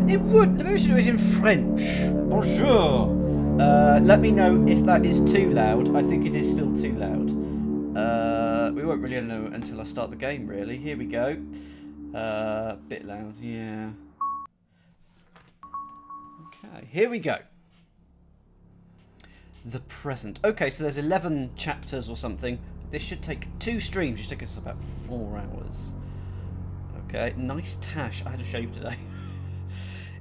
It would. Let me do it in French. Bonjour. Let me know if that is too loud. I think it is still too loud. We won't really know until I start the game, really. Here we go. Bit loud, yeah. Okay, here we go. The present. Okay, so there's 11 chapters or something. This should take 2 streams. It should take us about 4 hours. Okay, nice tash. I had a shave today.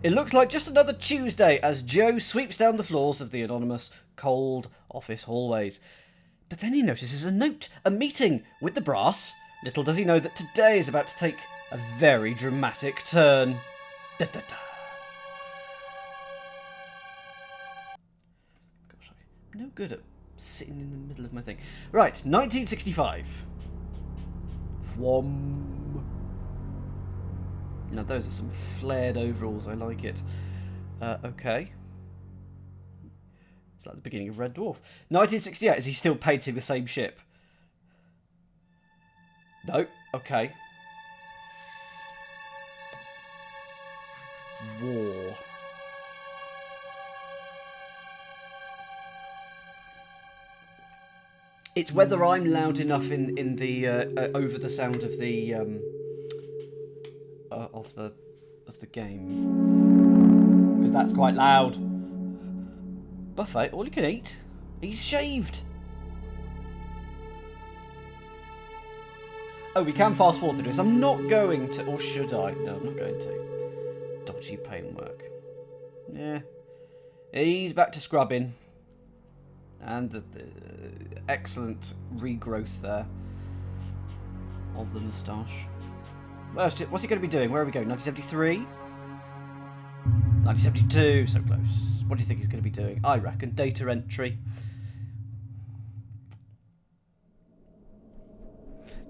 It looks like just another Tuesday as Joe sweeps down the floors of the anonymous, cold office hallways. But then he notices a note, a meeting with the brass. Little does he know that today is about to take a very dramatic turn. Da, da, da. Gosh, I'm no good at sitting in the middle of my thing. Right, 1965. Fwom. Now those are some flared overalls, I like it. Okay. It's like the beginning of Red Dwarf. 1968, is he still painting the same ship? No, okay. War. It's whether I'm loud enough in the over the sound of the game, because that's quite loud. Buffet, all you can eat. He's shaved. Oh, we can fast forward to this. I'm not going to, or should I? No, I'm not going to. Dodgy paintwork. Yeah, he's back to scrubbing, and the excellent regrowth there of the moustache. What's he going to be doing? Where are we going? 1973? 1972, so close. What do you think he's going to be doing? I reckon data entry.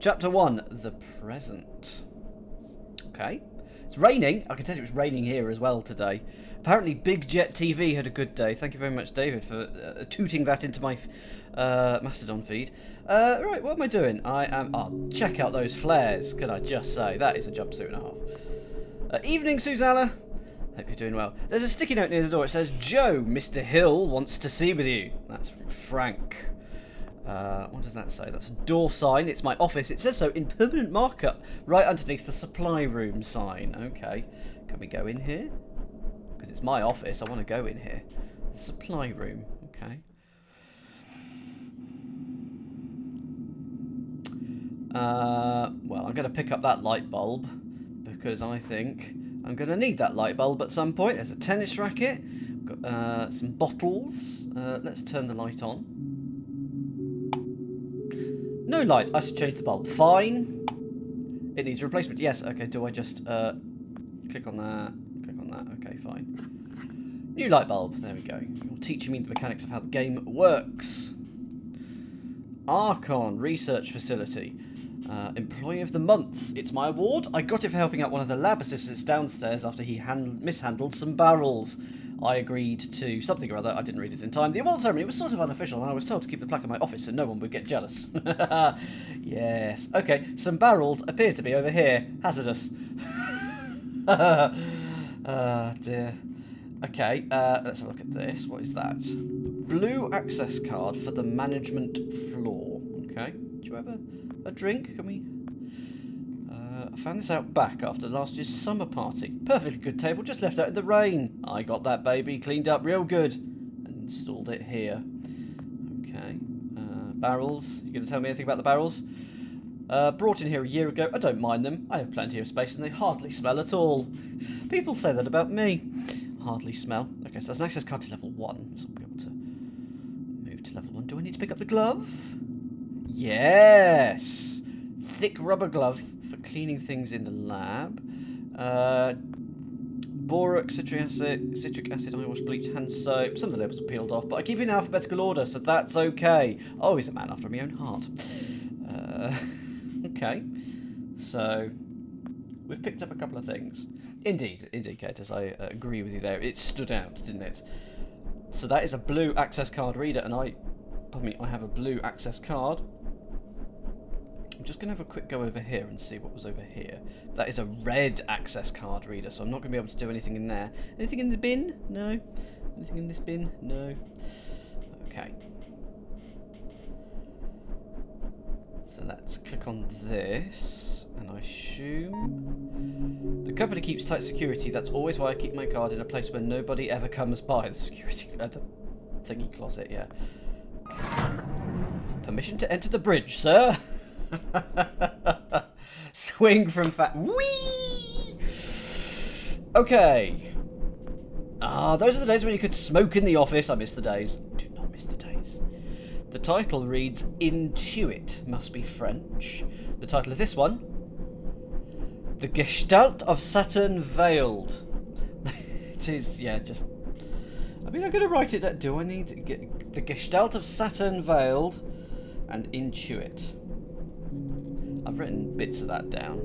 Chapter 1, the present. Okay. It's raining. I can tell you it was raining here as well today. Apparently Big Jet TV had a good day. Thank you very much, David, for tooting that into my Mastodon feed. Right, what am I doing? I am... Oh, check out those flares, can I just say. That is a jumpsuit and a half. Evening, Susanna. Hope you're doing well. There's a sticky note near the door. It says, Joe, Mr. Hill wants to see with you. That's from Frank. What does that say? That's a door sign. It's my office. It says so in permanent markup right underneath the supply room sign. Okay. Can we go in here? Because it's my office. I want to go in here. The supply room. Okay. Well, I'm going to pick up that light bulb because I think I'm going to need that light bulb at some point. There's a tennis racket. Got some bottles. Let's turn the light on. No light. I should change the bulb. Fine. It needs a replacement. Yes. Okay. Do I just click on that? Click on that. Okay. Fine. New light bulb. There we go. You're teaching me the mechanics of how the game works. Archon Research Facility. Employee of the Month. It's my award. I got it for helping out one of the lab assistants downstairs after he mishandled some barrels. I agreed to something or other. I didn't read it in time. The award ceremony was sort of unofficial, and I was told to keep the plaque in my office so no one would get jealous. Yes. Okay, some barrels appear to be over here. Hazardous. Dear. Okay, let's have a look at this. What is that? Blue access card for the management floor. Okay. Do you have a drink? Can we... I found this out back after last year's summer party. Perfectly good table, just left out in the rain. I got that baby cleaned up real good and installed it here. Okay. Barrels. You going to tell me anything about the barrels? Brought in here a year ago. I don't mind them. I have plenty of space and they hardly smell at all. People say that about me. Hardly smell. Okay, so there's an access card to level 1. So I'll be able to move to level 1. Do I need to pick up the glove? Yes! Thick rubber glove for cleaning things in the lab. Borax, citric acid, eye wash, bleach, hand soap. Some of the labels are peeled off, but I keep it in alphabetical order, so that's okay. Oh, he's a man after my own heart. Okay. So, we've picked up a couple of things. Indeed, indicators, I agree with you there. It stood out, didn't it? So that is a blue access card reader, and I have a blue access card. just going to have a quick go over here and see what was over here. That is a red access card reader, so I'm not going to be able to do anything in there. Anything in the bin? No. Anything in this bin? No. Okay. So let's click on this, and I assume the company keeps tight security. That's always why I keep my card in a place where nobody ever comes by. The security, the thingy closet, yeah. Okay. Permission to enter the bridge, sir. Swing from Whee! Okay. Those are the days when you could smoke in the office. I miss the days. Do not miss the days. The title reads Intuit. Must be French. The title of this one: The Gestalt of Saturn Veiled. It is, yeah, just... I mean, I'm going to write it that... Do I need to get The Gestalt of Saturn Veiled and Intuit? I've written bits of that down.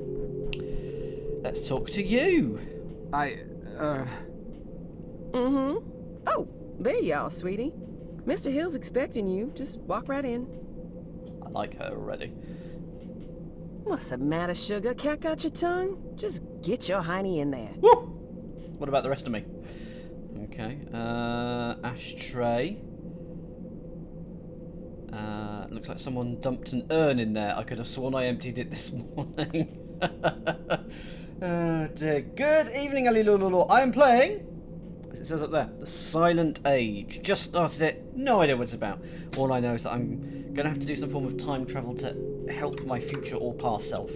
Let's talk to you. Oh, there you are, sweetie. Mr. Hill's expecting you. Just walk right in. I like her already. What's the matter, sugar? Cat got your tongue? Just get your hiney in there. Woo! What about the rest of me? Okay. Ashtray. Looks like someone dumped an urn in there. I could have sworn I emptied it this morning. Oh dear. Good evening, Alilululu. I am playing, as it says up there, The Silent Age. Just started it. No idea what it's about. All I know is that I'm going to have to do some form of time travel to help my future or past self.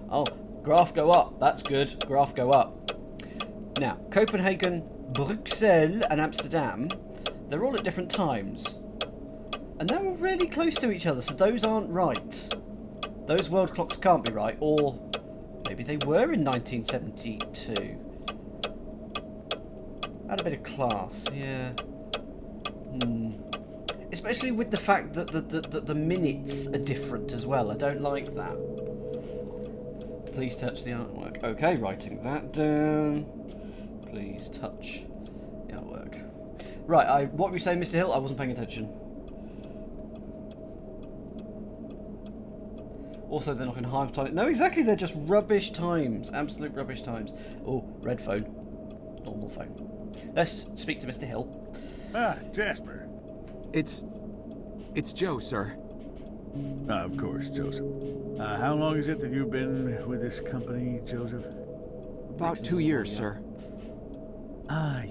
Oh, graph go up. That's good. Graph go up. Now, Copenhagen, Bruxelles, and Amsterdam, they're all at different times. And they're all really close to each other, so those aren't right. Those world clocks can't be right, or maybe they were in 1972. Had a bit of class, yeah. Especially with the fact that the minutes are different as well. I don't like that. Please touch the artwork. Okay, writing that down. Please touch the artwork. Right, what were you saying, Mr. Hill? I wasn't paying attention. Also, they're not in high time. No, exactly, they're just rubbish times. Absolute rubbish times. Oh, red phone. Normal phone. Let's speak to Mr. Hill. Jasper. It's Joe, sir. Of course, Joseph. How long is it that you've been with this company, Joseph? About 2 years, sir.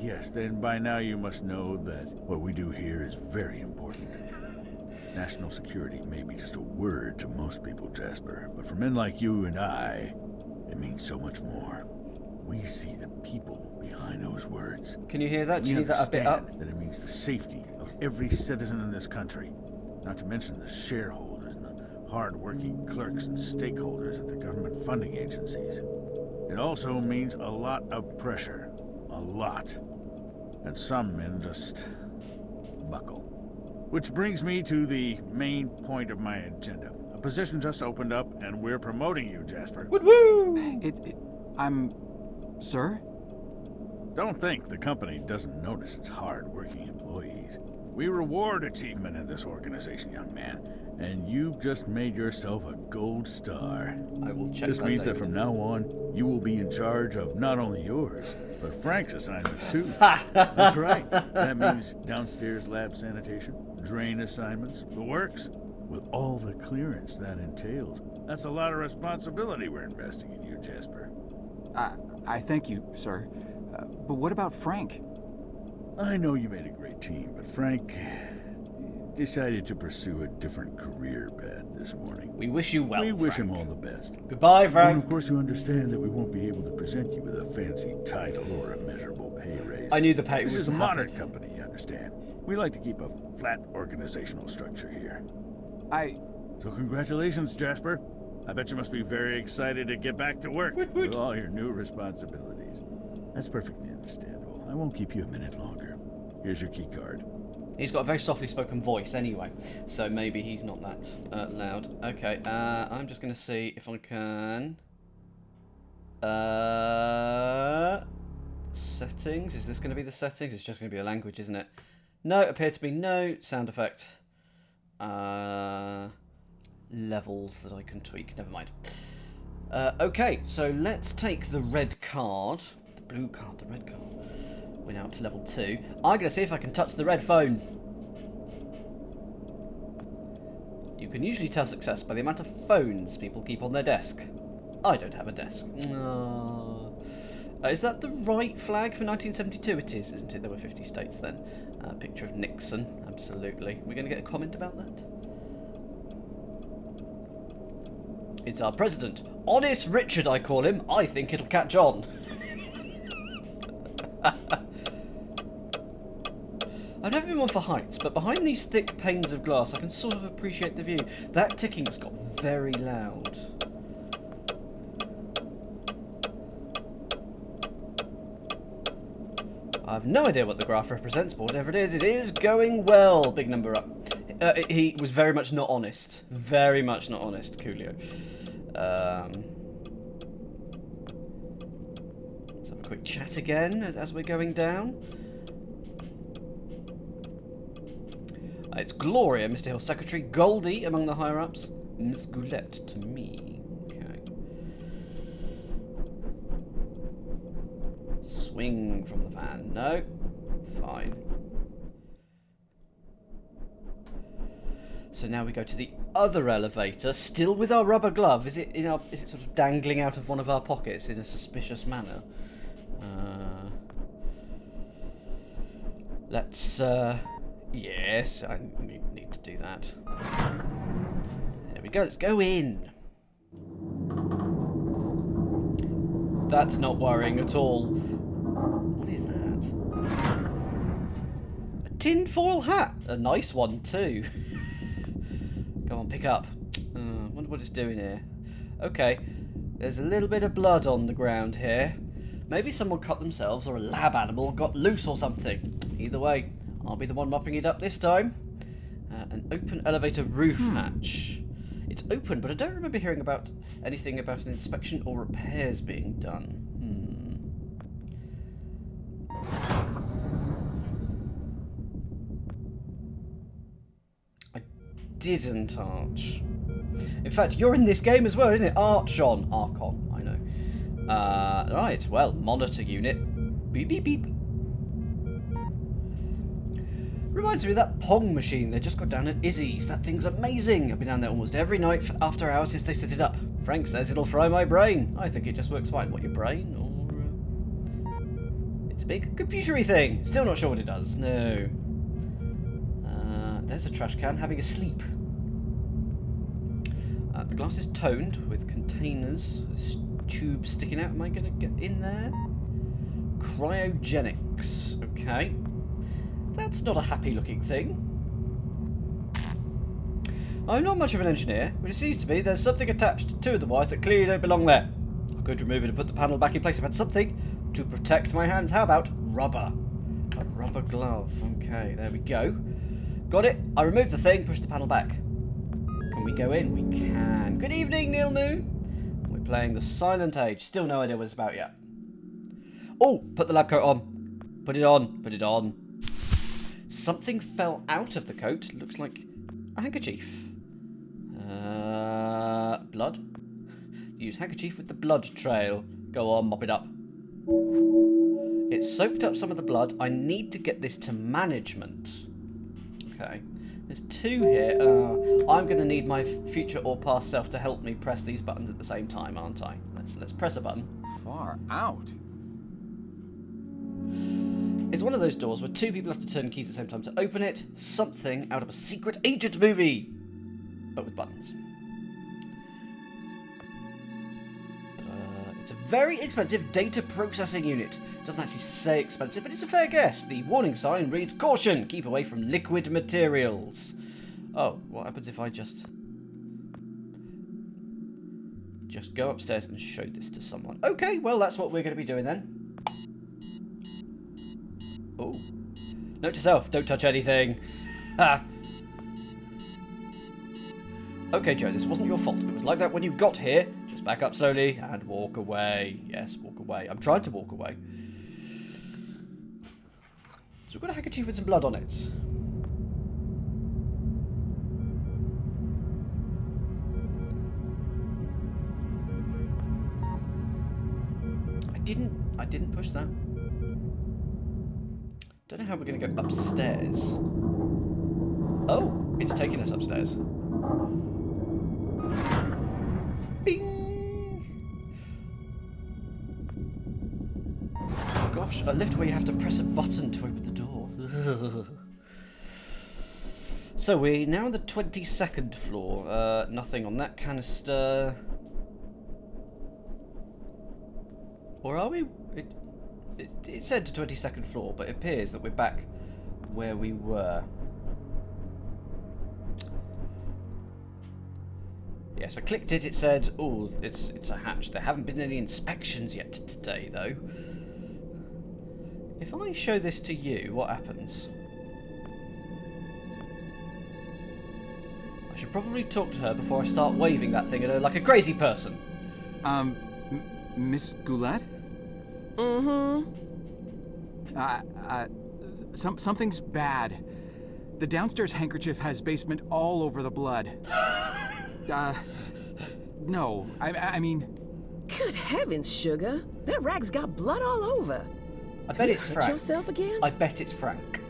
Yes, then by now you must know that what we do here is very important. National security may be just a word to most people, Jasper, but for men like you and I, it means so much more. We see the people behind those words. Can you hear that? Do you We need that a bit up? understand that it means the safety of every citizen in this country, not to mention the shareholders and the hard-working clerks and stakeholders at the government funding agencies. It also means a lot of pressure. A lot. And some men just buckle. Which brings me to the main point of my agenda. A position just opened up, and we're promoting you, Jasper. Woo! Sir? Don't think the company doesn't notice its hard-working employees. We reward achievement in this organization, young man, and you've just made yourself a gold star. I will check This that means later. that from now on, you will be in charge of not only yours, but Frank's assignments too. That's right. That means downstairs lab sanitation, drain assignments, the works, with all the clearance that entails. That's a lot of responsibility we're investing in you, Jasper. I thank you, sir. But what about Frank? I know you made a great team, but Frank decided to pursue a different career path this morning. We wish you well, We wish Frank. him all the best. Goodbye, And Frank. of course you understand that we won't be able to present you with a fancy title or a measurable pay raise. I knew the pay This would is a happen. modern company, you understand. We like to keep a flat organizational structure here. So congratulations, Jasper. I bet you must be very excited to get back to work with all your new responsibilities. That's perfectly understandable. I won't keep you a minute longer. Here's your key card. He's got a very softly spoken voice anyway, so maybe he's not that loud. Okay, I'm just going to see if I can... Settings? Is this going to be the settings? It's just going to be a language, isn't it? No, appear to be no sound effect. Levels that I can tweak. Never mind. Okay, so let's take the red card. The blue card, the red card. We're now up to level 2. I'm going to see if I can touch the red phone. You can usually tell success by the amount of phones people keep on their desk. I don't have a desk. Is that the right flag for 1972? It is, isn't it? There were 50 states then. Picture of Nixon, absolutely. We're going to get a comment about that? It's our president. Honest Richard, I call him. I think it'll catch on. I've never been one for heights, but behind these thick panes of glass, I can sort of appreciate the view. That ticking's got very loud. I have no idea what the graph represents, but whatever it is going well. Big number up. He was very much not honest. Very much not honest, Coolio. Let's have a quick chat again as we're going down. It's Gloria, Mr. Hill's secretary. Goldie among the higher-ups. Miss Goulette to me. Okay. Swing from the van. No. Fine. So now we go to the other elevator, still with our rubber glove. Is it sort of dangling out of one of our pockets in a suspicious manner? Let's yes, I need to do that. There we go, let's go in. That's not worrying at all. What is that? A tinfoil hat. A nice one too. Go on, pick up. Wonder what it's doing here. Okay, there's a little bit of blood on the ground here. Maybe someone cut themselves or a lab animal got loose or something. Either way, I'll be the one mopping it up this time. An open elevator roof hatch. It's open, but I don't remember hearing about anything about an inspection or repairs being done. I didn't, Arch. In fact, you're in this game as well, isn't it? Archon. Archon, I know. Right, well, monitor unit. Beep, beep, beep. Reminds me of that Pong machine they just got down at Izzy's. That thing's amazing. I've been down there almost every night after hours since they set it up. Frank says it'll fry my brain. I think it just works fine. What, your brain? Or it's a big computery thing. Still not sure what it does. No. There's a trash can having a sleep. The glass is toned with containers. There's tubes sticking out. Am I going to get in there? Cryogenics. Okay. That's not a happy looking thing. I'm not much of an engineer, but it seems to me there's something attached to two of the wires that clearly don't belong there. I could remove it and put the panel back in place. I've had something to protect my hands. How about rubber? A rubber glove. Okay, there we go. Got it. I removed the thing, pushed the panel back. Can we go in? We can. Good evening, Neil Moo. We're playing The Silent Age. Still no idea what it's about yet. Oh, put the lab coat on. Put it on. Put it on. Something fell out of the coat. Looks like a handkerchief. Blood. Use handkerchief with the blood trail. Go on, mop it up. It soaked up some of the blood. I need to get this to management. Okay. There's two here. I'm going to need my future or past self to help me press these buttons at the same time, aren't I? Let's press a button. Far out. It's one of those doors where two people have to turn keys at the same time to open it. Something out of a secret agent movie, but with buttons. It's a very expensive data processing unit. Doesn't actually say expensive, but it's a fair guess. The warning sign reads, "Caution, keep away from liquid materials." Oh, what happens if I just go upstairs and show this to someone? Okay, well, that's what we're going to be doing then. Oh. Note to self, don't touch anything. Ha! Okay, Joe, this wasn't your fault. It was like that when you got here. Just back up slowly and walk away. Yes, walk away. I'm trying to walk away. So we've got a handkerchief with some blood on it. I didn't push that. Don't know how we're going to go upstairs. Oh, it's taking us upstairs. Bing! Gosh, a lift where you have to press a button to open the door. So we're now on the 22nd floor. Nothing on that canister. Or are we? It said to 22nd floor, but it appears that we're back where we were. Yes, I clicked it. It said, "Oh, it's a hatch." There haven't been any inspections yet today, though. If I show this to you, what happens? I should probably talk to her before I start waving that thing at her like a crazy person. Miss Goulet? Mm-hmm. Something's bad. The downstairs handkerchief has basement all over the blood. No, I mean... Good heavens, Sugar. That rag's got blood all over. I bet it's Hurt Frank. yourself again? I bet it's Frank.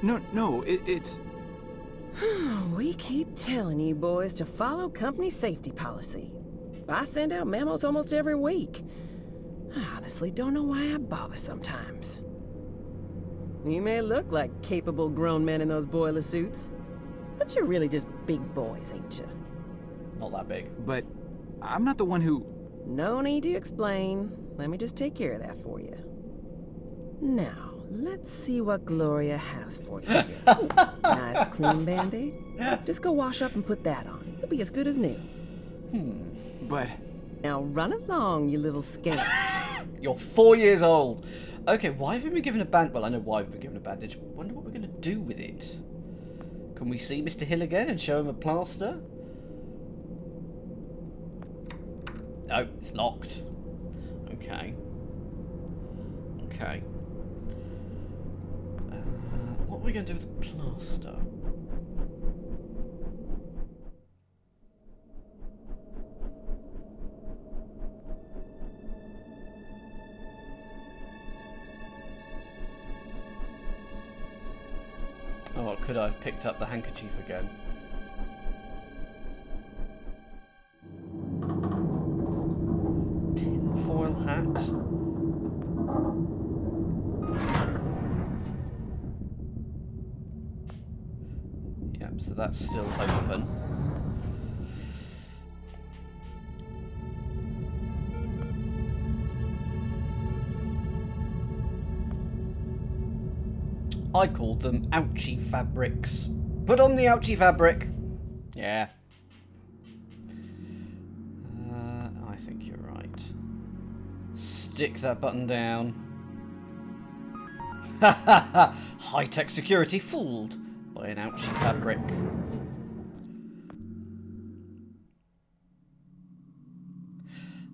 No, it's... We keep telling you boys to follow company safety policy. I send out memos almost every week. I honestly don't know why I bother sometimes. You may look like capable grown men in those boiler suits, but you're really just big boys, ain't you? Not that big. But I'm not the one who... No need to explain. Let me just take care of that for you. Now, let's see what Gloria has for you here. Ooh, nice clean Band-Aid. Just go wash up and put that on. You'll be as good as new. But... Now run along, you little scamp. You're 4 years old. Okay, why have we been given a band? Well, I know why we've been given a bandage. Wonder what we're going to do with it. Can we see Mr. Hill again and show him a plaster? No, it's locked. Okay. Okay. What are we going to do with the plaster? Oh, could I have picked up the handkerchief again? Tinfoil hat. Yep, so that's still open. I called them ouchie fabrics. Put on the ouchie fabric. Yeah. I think you're right. Stick that button down. High-tech security fooled by an ouchie fabric.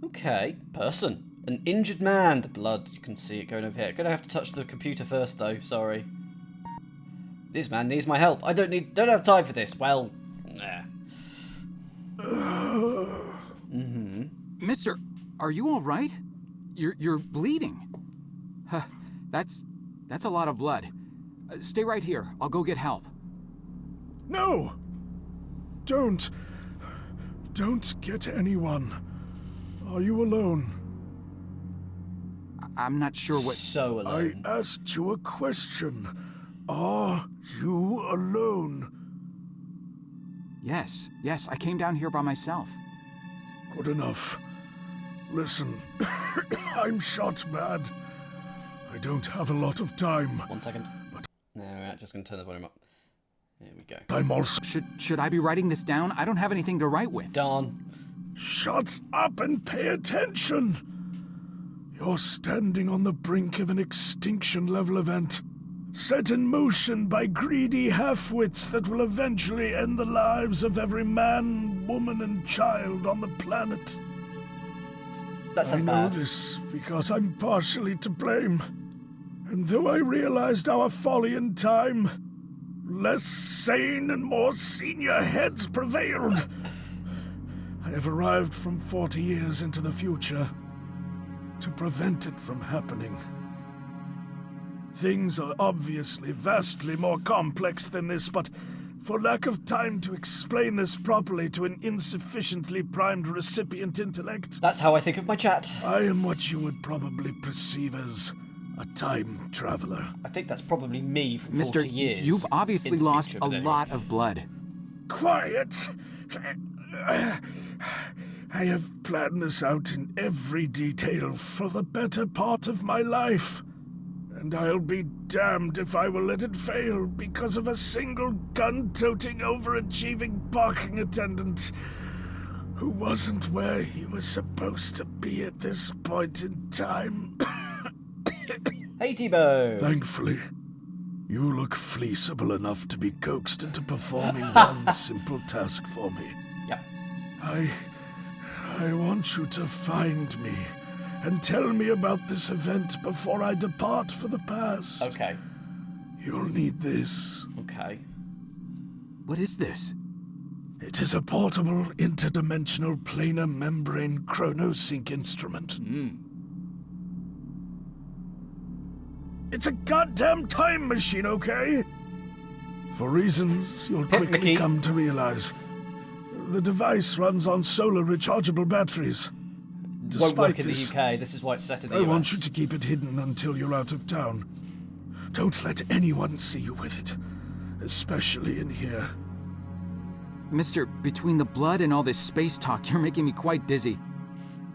Okay, person. An injured man. The blood, you can see it going over here. Gonna have to touch the computer first though, sorry. This man needs my help. I don't have time for this. Well, nah. Mister, are you all right? You're bleeding. Huh, that's a lot of blood. Stay right here. I'll go get help. No! Don't get anyone. Are you alone? I'm not sure what... So alone. I asked you a question. Are you alone? Yes, I came down here by myself. Good enough. Listen, I'm shot bad. I don't have a lot of time. 1 second. No, we're just going to turn the volume up. There we go. I'm also... Should I be writing this down? I don't have anything to write with. Darn. Shut up and pay attention! You're standing on the brink of an extinction-level event, set in motion by greedy half-wits that will eventually end the lives of every man, woman, and child on the planet. That's I know bad. this because I'm partially to blame. And though I realized our folly in time, less sane and more senior heads prevailed. I have arrived from 40 years into the future to prevent it from happening. Things are obviously vastly more complex than this, but for lack of time to explain this properly to an insufficiently primed recipient intellect, That's how I think of my chat. I am what you would probably perceive as a time traveler. I think that's probably me from 40 Mister, years. you've obviously in the lost future, a but anyway. lot of blood. Quiet! I have planned this out in every detail for the better part of my life. And I'll be damned if I will let it fail because of a single gun-toting, overachieving parking attendant who wasn't where he was supposed to be at this point in time. Hey, Tebow. Thankfully, you look fleeceable enough to be coaxed into performing one simple task for me. Yep. I want you to find me and tell me about this event before I depart for the past. Okay. You'll need this. Okay. What is this? It is a portable, interdimensional planar membrane chronosync instrument. It's a goddamn time machine, okay? For reasons you'll Hit quickly Mickey. come to realize. The device runs on solar rechargeable batteries. Won't Despite work in the this, UK. This is why it's set in the I US. want you to keep it hidden until you're out of town. Don't let anyone see you with it, especially in here. Mister, between the blood and all this space talk, you're making me quite dizzy.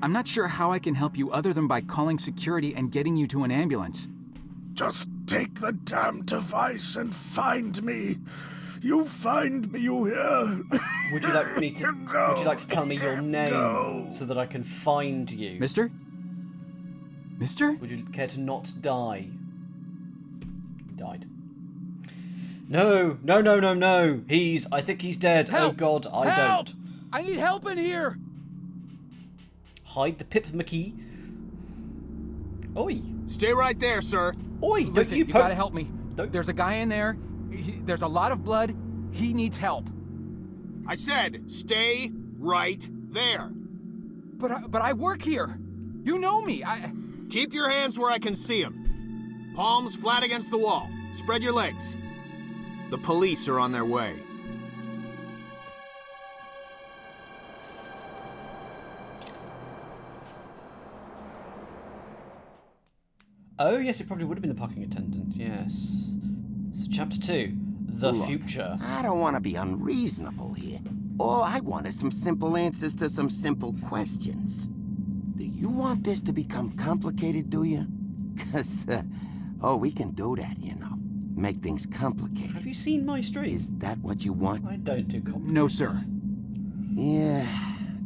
I'm not sure how I can help you other than by calling security and getting you to an ambulance. Just take the damn device and find me. You find me, you hear? Would you like me to? Go. Would you like to tell me your name Go. so that I can find you? Mister? Mister? Would you care to not die? He died. No, no, no, no, no. I think he's dead. Help! Oh God, I Help! don't. I need help in here! Hide the Pip McKee. Oi, Stay right there, sir. oi! Listen, you poke- gotta help me. Don't- There's a guy in there. There's a lot of blood. He needs help. I said, stay right there. But I work here. You know me. Keep your hands where I can see them. Palms flat against the wall. Spread your legs. The police are on their way. Oh yes, it probably would have been the parking attendant. Yes. So chapter 2, the Look, future. I don't want to be unreasonable here. All I want is some simple answers to some simple questions. Do you want this to become complicated, do you? 'Cause, we can do that, you know. Make things complicated. Have you seen my stream? Is that what you want? I don't do complicated. No, sir. Yeah,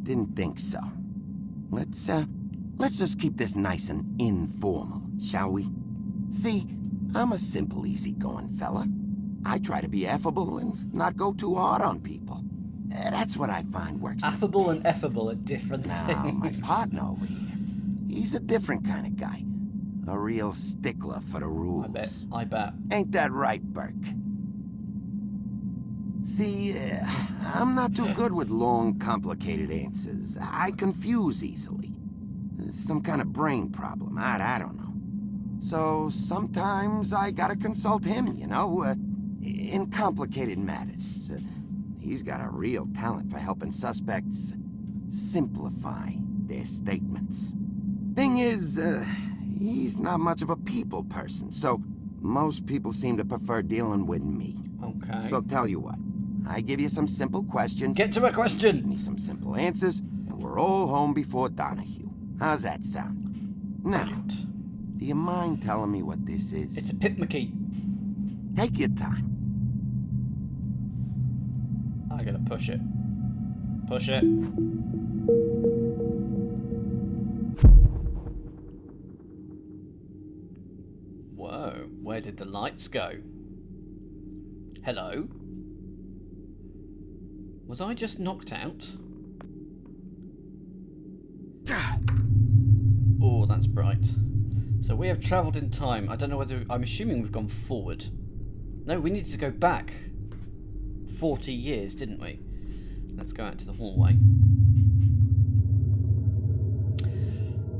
didn't think so. Let's just keep this nice and informal, shall we? See, I'm a simple, easygoing fella. I try to be affable and not go too hard on people. That's what I find works the Affable and best. effable are different Now, things. my partner over here, he's a different kind of guy. A real stickler for the rules. I bet. Ain't that right, Burke? See, I'm not too good with long, complicated answers. I confuse easily. Some kind of brain problem. I don't know. So sometimes I gotta consult him, you know, in complicated matters. He's got a real talent for helping suspects simplify their statements. Thing is, he's not much of a people person, so most people seem to prefer dealing with me. Okay. So tell you what, I give you some simple questions. Get to a Feed question. me some simple answers, and we're all home before Donahue. How's that sound? Now, Brilliant. do you mind telling me what this is? It's a Pip McKee. Take your time. I gotta push it. Push it. Whoa, where did the lights go? Hello? Was I just knocked out? Oh, that's bright. So we have travelled in time. I don't know whether... I'm assuming we've gone forward. No, we needed to go back 40 years, didn't we? Let's go out to the hallway.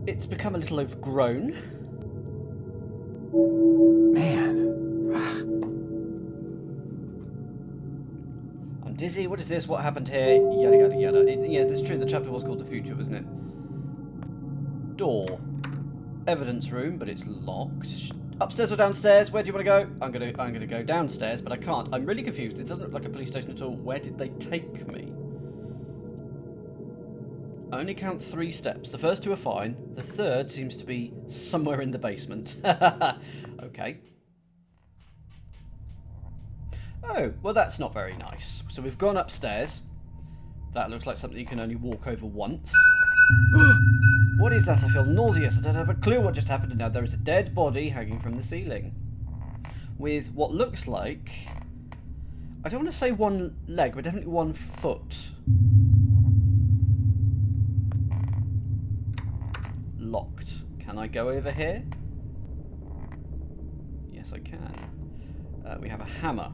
It's become a little overgrown. Man. I'm dizzy. What is this? What happened here? Yada, yada, yada. Yeah, that's true. The chapter was called The Future, wasn't it? Door. Evidence room, but it's locked. Upstairs or downstairs? Where do you want to go? I'm gonna go downstairs, but I can't. I'm really confused. It doesn't look like a police station at all. Where did they take me? I only count 3 steps. The first 2 are fine. The third seems to be somewhere in the basement. Okay. Oh, well that's not very nice. So we've gone upstairs. That looks like something you can only walk over once. What is that? I feel nauseous. I don't have a clue what just happened. And now there is a dead body hanging from the ceiling. With what looks like... I don't want to say 1 leg, but definitely 1 foot. Locked. Can I go over here? Yes, I can. We have a hammer.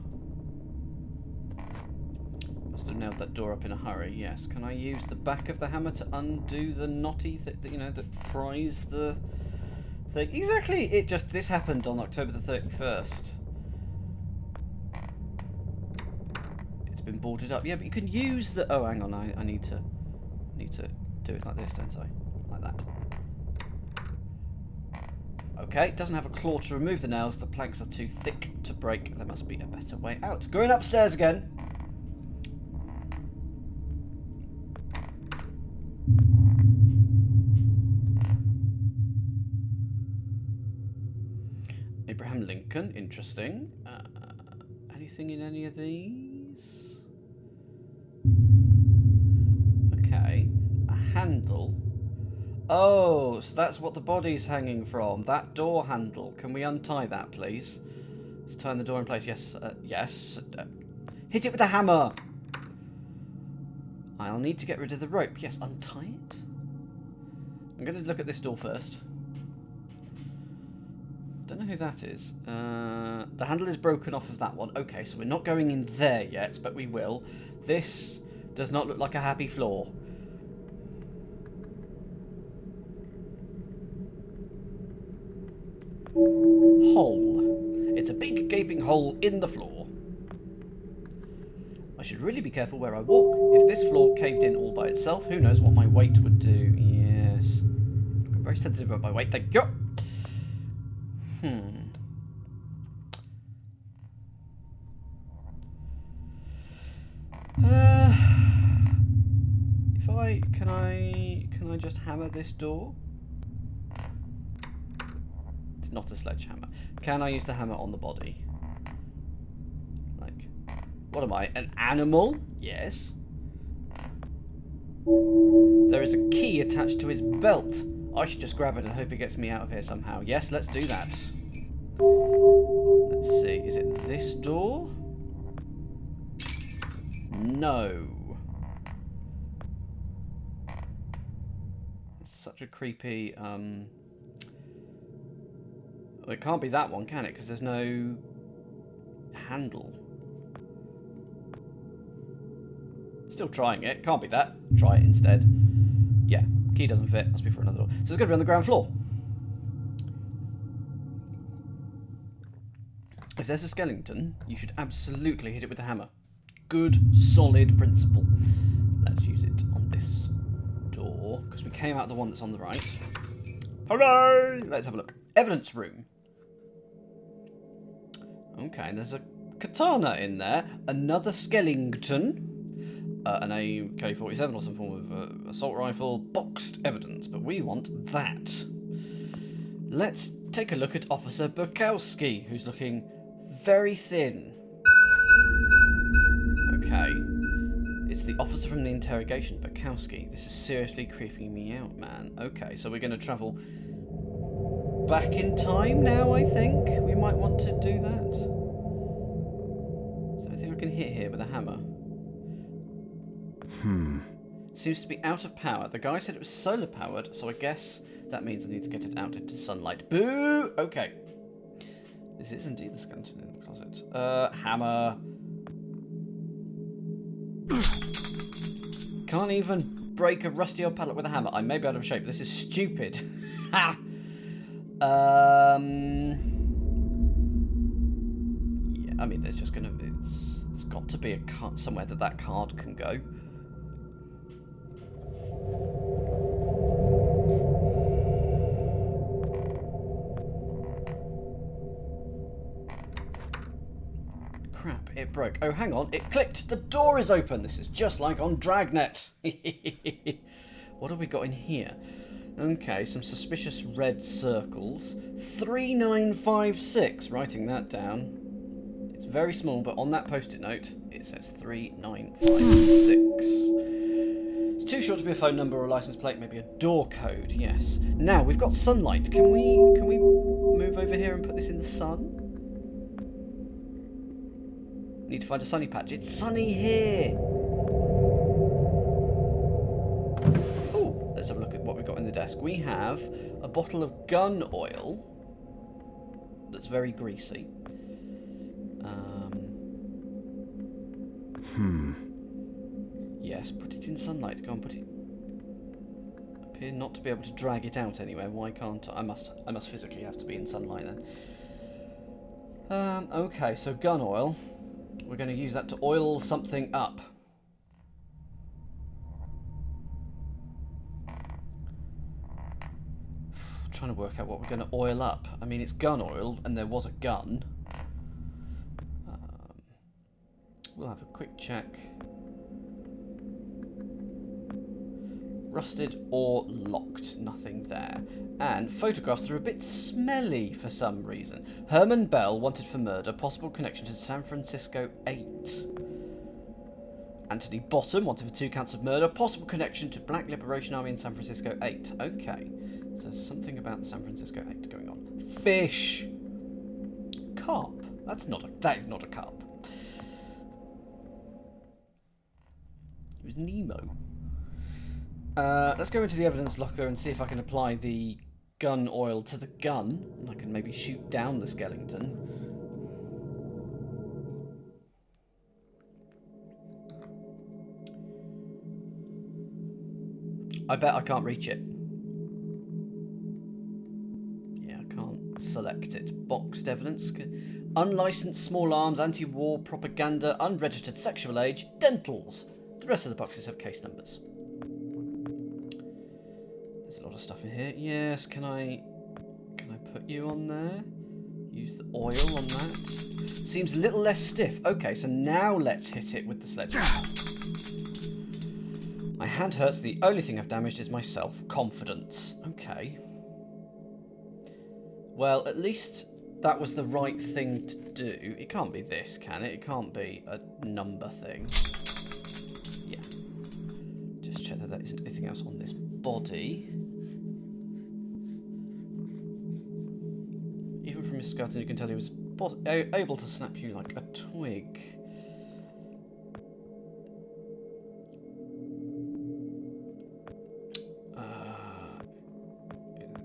Must have nailed that door up in a hurry. Yes. Can I use the back of the hammer to undo the knotty that pries the thing? Exactly. This happened on October the 31st. It's been boarded up. Yeah, but you can use the... Oh, hang on. I need to do it like this, don't I? Like that. Okay, it doesn't have a claw to remove the nails. The planks are too thick to break. There must be a better way out. Going upstairs again. Abraham Lincoln, interesting. Anything in any of these? Okay, a handle. Oh, so that's what the body's hanging from. That door handle. Can we untie that, please? Let's turn the door in place. Yes, yes. Hit it with a hammer. I'll need to get rid of the rope. Yes, untie it. I'm going to look at this door first. Don't know who that is. The handle is broken off of that one. Okay, so we're not going in there yet, but we will. This does not look like a happy floor. Hole. It's a big gaping hole in the floor. I should really be careful where I walk. If this floor caved in all by itself, who knows what my weight would do. Yes. I'm very sensitive about my weight. Thank you. Can I just hammer this door? It's not a sledgehammer. Can I use the hammer on the body? Like, what am I? An animal? Yes. There is a key attached to his belt. I should just grab it and hope it gets me out of here somehow. Yes, let's do that. Let's see. Is it this door? No. It's such a creepy... Well, it can't be that one, can it? Because there's no handle. Still trying it. Can't be that. Try it instead. Yeah, key doesn't fit. Must be for another door. So it's going to be on the ground floor. If there's a skeleton, you should absolutely hit it with a hammer. Good, solid principle. Let's use it on this door, because we came out of the one that's on the right. Hooray! Let's have a look. Evidence room. Okay, there's a katana in there. Another skeleton. An AK-47 or some form of assault rifle. Boxed evidence, but we want that. Let's take a look at Officer Bukowski, who's looking very thin. Okay. It's the officer from the interrogation, Bukowski. This is seriously creeping me out, man. Okay, so we're going to travel back in time now, I think. We might want to do that. Is there anything I can hit here with a hammer? Seems to be out of power. The guy said it was solar powered, so I guess that means I need to get it out into sunlight. Boo! Okay. This is indeed the skeleton in the closet. Hammer. Can't even break a rusty old pallet with a hammer. I may be out of shape. This is stupid. Ha! Yeah, I mean, there's just gonna be... It's got to be a card somewhere that card can go. Crap, it broke. Oh, hang on, it clicked. The door is open. This is just like on Dragnet. What have we got in here? Okay, some suspicious red circles. 3956, writing that down. It's very small, but on that post-it note, it says 3956. It's too short to be a phone number or a license plate, maybe a door code, yes. Now, we've got sunlight. Can we move over here and put this in the sun? Need to find a sunny patch. It's sunny here! Ooh, let's have a look at what we've got in the desk. We have a bottle of gun oil that's very greasy. Yes, put it in sunlight. Go on, put it. Appear not to be able to drag it out anywhere. Why can't I? I must physically have to be in sunlight then. Okay, so gun oil. We're going to use that to oil something up. Trying to work out what we're going to oil up. I mean, it's gun oil, and there was a gun. We'll have a quick check. Rusted or locked, nothing there. And photographs are a bit smelly for some reason. Herman Bell, wanted for murder, possible connection to San Francisco 8. Anthony Bottom, wanted for 2 counts of murder, possible connection to Black Liberation Army in San Francisco 8. Okay, so something about the San Francisco 8 going on. Fish! Carp. That is not a carp. It was Nemo. Let's go into the evidence locker and see if I can apply the gun oil to the gun, and I can maybe shoot down the skeleton. I bet I can't reach it. Yeah, I can't select it. Boxed evidence. Unlicensed small arms, anti-war propaganda, unregistered sexual age, dentals. The rest of the boxes have case numbers. There's a lot of stuff in here. Yes, can I put you on there? Use the oil on that. Seems a little less stiff. Okay, so now let's hit it with the sledgehammer. My hand hurts. The only thing I've damaged is my self-confidence. Okay. Well, at least that was the right thing to do. It can't be this, can it? It can't be a number thing. Yeah. Just check that there isn't anything else on this body. Even from his skeleton, you can tell he was able to snap you like a twig.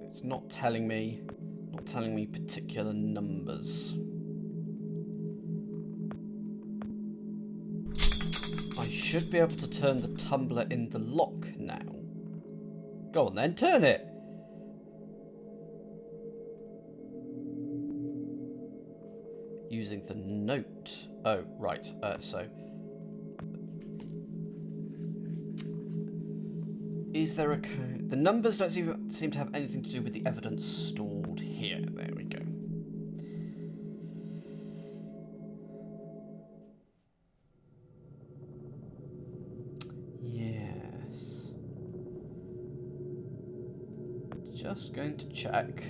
It's not telling me particular numbers. I should be able to turn the tumbler in the lock now. Go on then, turn it! Using the note. Oh, right, so... Is there a code? The numbers don't seem to have anything to do with the evidence stored here. There we go. Yes. Just going to check.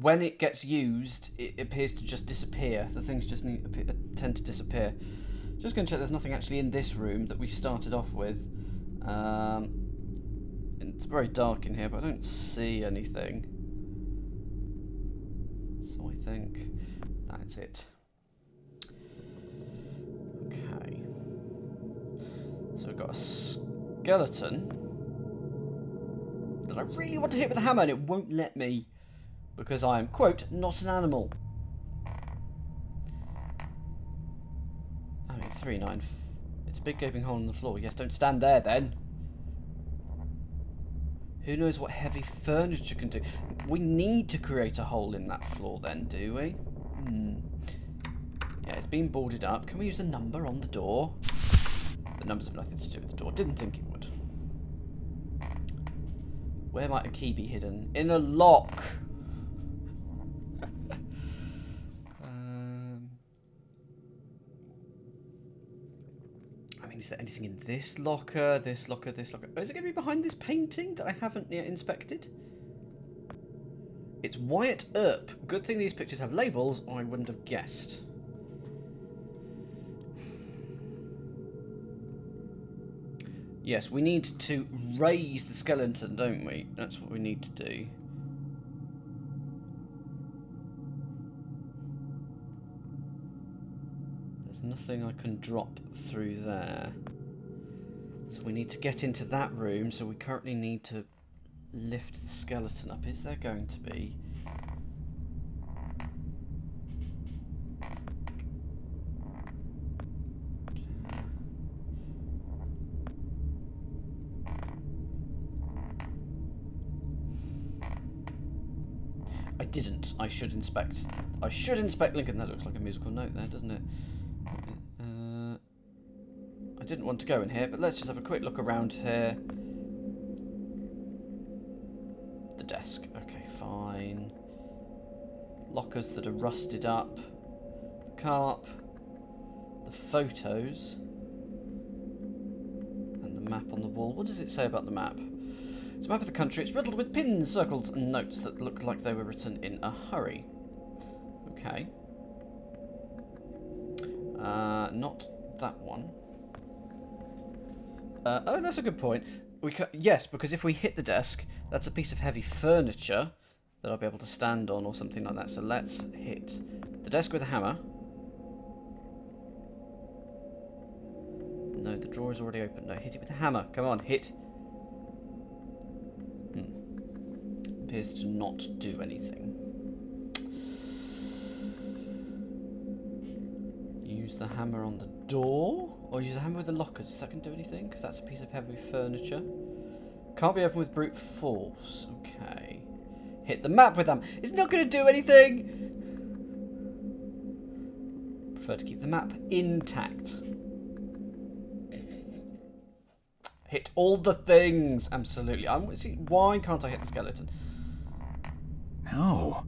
When it gets used, it appears to just disappear. The things just tend to disappear. Just going to check there's nothing actually in this room that we started off with. It's very dark in here, but I don't see anything. So I think that's it. Okay. So So we've got a skeleton that I really want to hit with a hammer, and it won't let me because I am, quote, not an animal. I mean, 3-9. It's a big gaping hole in the floor. Yes, don't stand there then. Who knows what heavy furniture can do? We need to create a hole in that floor then, do we? Yeah, it's been boarded up. Can we use a number on the door? The numbers have nothing to do with the door. Didn't think it would. Where might a key be hidden? In a lock! I mean, is there anything in this locker? This locker, this locker? Oh, is it going to be behind this painting that I haven't yet inspected? It's Wyatt Earp. Good thing these pictures have labels, or I wouldn't have guessed. Yes, we need to raise the skeleton, don't we? That's what we need to do. There's nothing I can drop through there. So we need to get into that room, so we currently need to lift the skeleton up. Is there going to be... I didn't. I should inspect Lincoln. That looks like a musical note there, doesn't it? I didn't want to go in here, but let's just have a quick look around here. The desk. Okay, fine. Lockers that are rusted up. Carp. The photos. And the map on the wall. What does it say about the map? It's a map of the country. It's riddled with pins, circles, and notes that look like they were written in a hurry. Okay. Not that one. Oh, that's a good point. Yes, because if we hit the desk, that's a piece of heavy furniture that I'll be able to stand on or something like that. So let's hit the desk with a hammer. No, the drawer is already open. No, hit it with a hammer. Come on, hit. Appears to not do anything. Use the hammer on the door, or use the hammer with the lockers. Does that can do anything? Because that's a piece of heavy furniture. Can't be opened with brute force. Okay. Hit the map with them. It's not going to do anything. Prefer to keep the map intact. Hit all the things. Absolutely. See, why can't I hit the skeleton? No.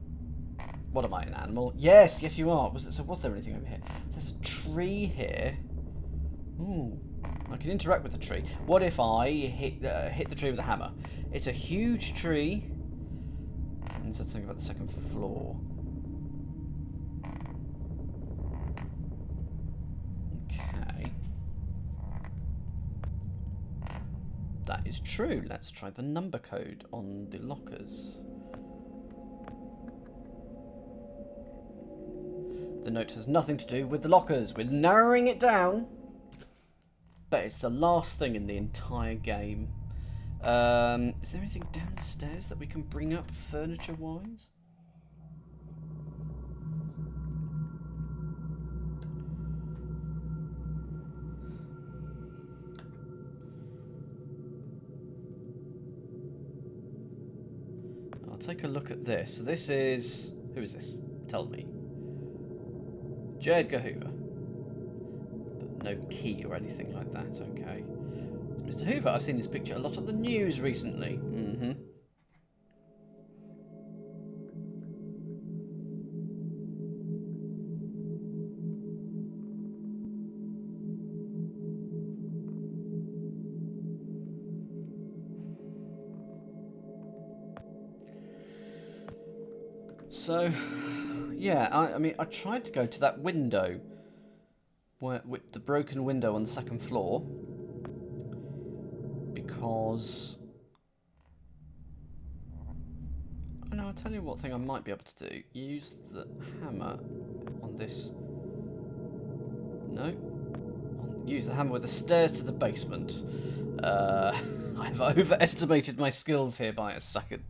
What am I, an animal? Yes, yes you are. Was there anything over here? There's a tree here. Ooh. I can interact with the tree. What if I hit the tree with a hammer? It's a huge tree. And said something about the second floor. Okay. That is true. Let's try the number code on the lockers. The note has nothing to do with the lockers. We're narrowing it down. But it's the last thing in the entire game. Is there anything downstairs that we can bring up furniture-wise? I'll take a look at this. So this is... Who is this? Tell me. J. Edgar Hoover. But no key or anything like that, okay. So Mr. Hoover, I've seen this picture a lot on the news recently. So, yeah, I mean, I tried to go to that window, with the broken window on the second floor, because... Oh no, I'll tell you what thing I might be able to do. Use the hammer on this... No? Use the hammer with the stairs to the basement. I've overestimated my skills here by a second.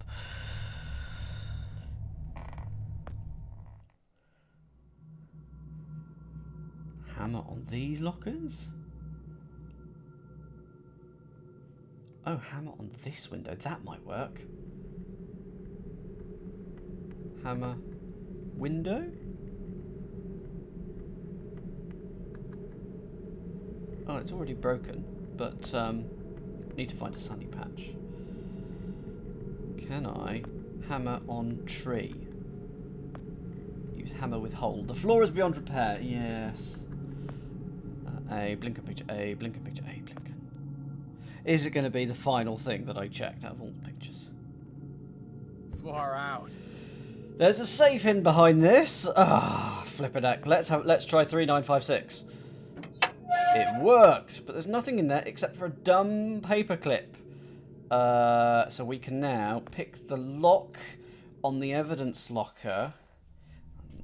Hammer on these lockers? Oh, hammer on this window. That might work. Hammer. Window? Oh, it's already broken, but need to find a sunny patch. Can I hammer on tree? Use hammer with hole. The floor is beyond repair. Yes. A blinking picture. A blinking picture. A blinking. Is it going to be the final thing that I checked out of all the pictures? Far out. There's a safe in behind this. Ah, flippin' heck. Let's try 3956. It worked, but there's nothing in there except for a dumb paperclip. So we can now pick the lock on the evidence locker.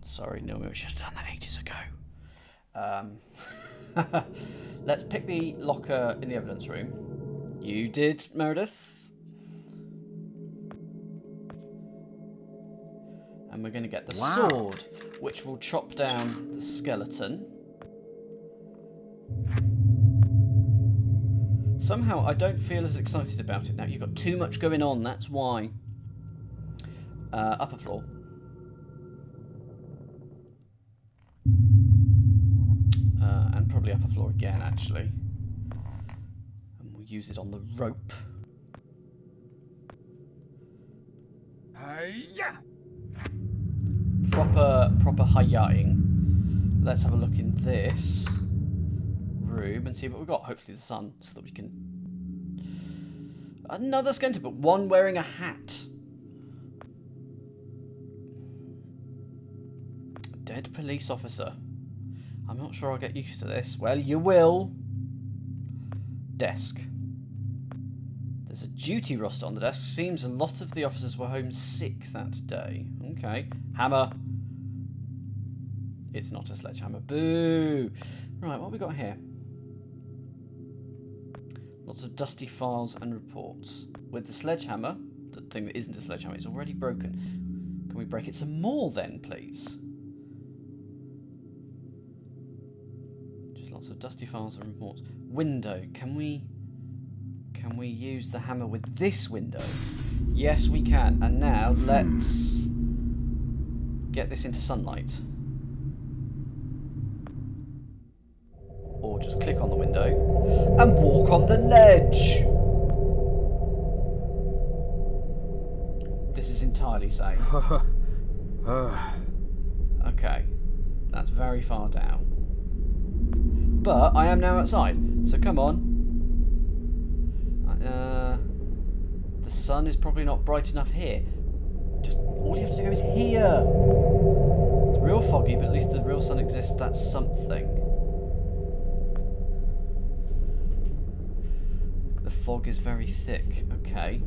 Sorry, no, we should have done that ages ago. Let's pick the locker in the evidence room. You did, Meredith. And we're going to get the sword, which will chop down the skeleton. Somehow, I don't feel as excited about it now. You've got too much going on, that's why. Upper floor. And probably upper floor again, actually. And we'll use it on the rope. Hiya! Proper hi-yahing. Let's have a look in this room and see what we've got. Hopefully the sun, so that we can... Another skeleton, but one wearing a hat. Dead police officer. I'm not sure I'll get used to this. Well, you will. Desk. There's a duty roster on the desk. Seems a lot of the officers were home sick that day. Okay. Hammer. It's not a sledgehammer. Boo! Right, what have we got here? Lots of dusty files and reports. With the sledgehammer, the thing that isn't a sledgehammer, it's already broken. Can we break it some more then, please? Just lots of dusty files and reports. Window. Can we use the hammer with this window? Yes, we can. And now let's get this into sunlight. Or just click on the window and walk on the ledge. This is entirely safe. Okay, that's very far down. But I am now outside, so come on. The sun is probably not bright enough here. Just all you have to do is here. It's real foggy, but at least the real sun exists. That's something. The fog is very thick. Okay.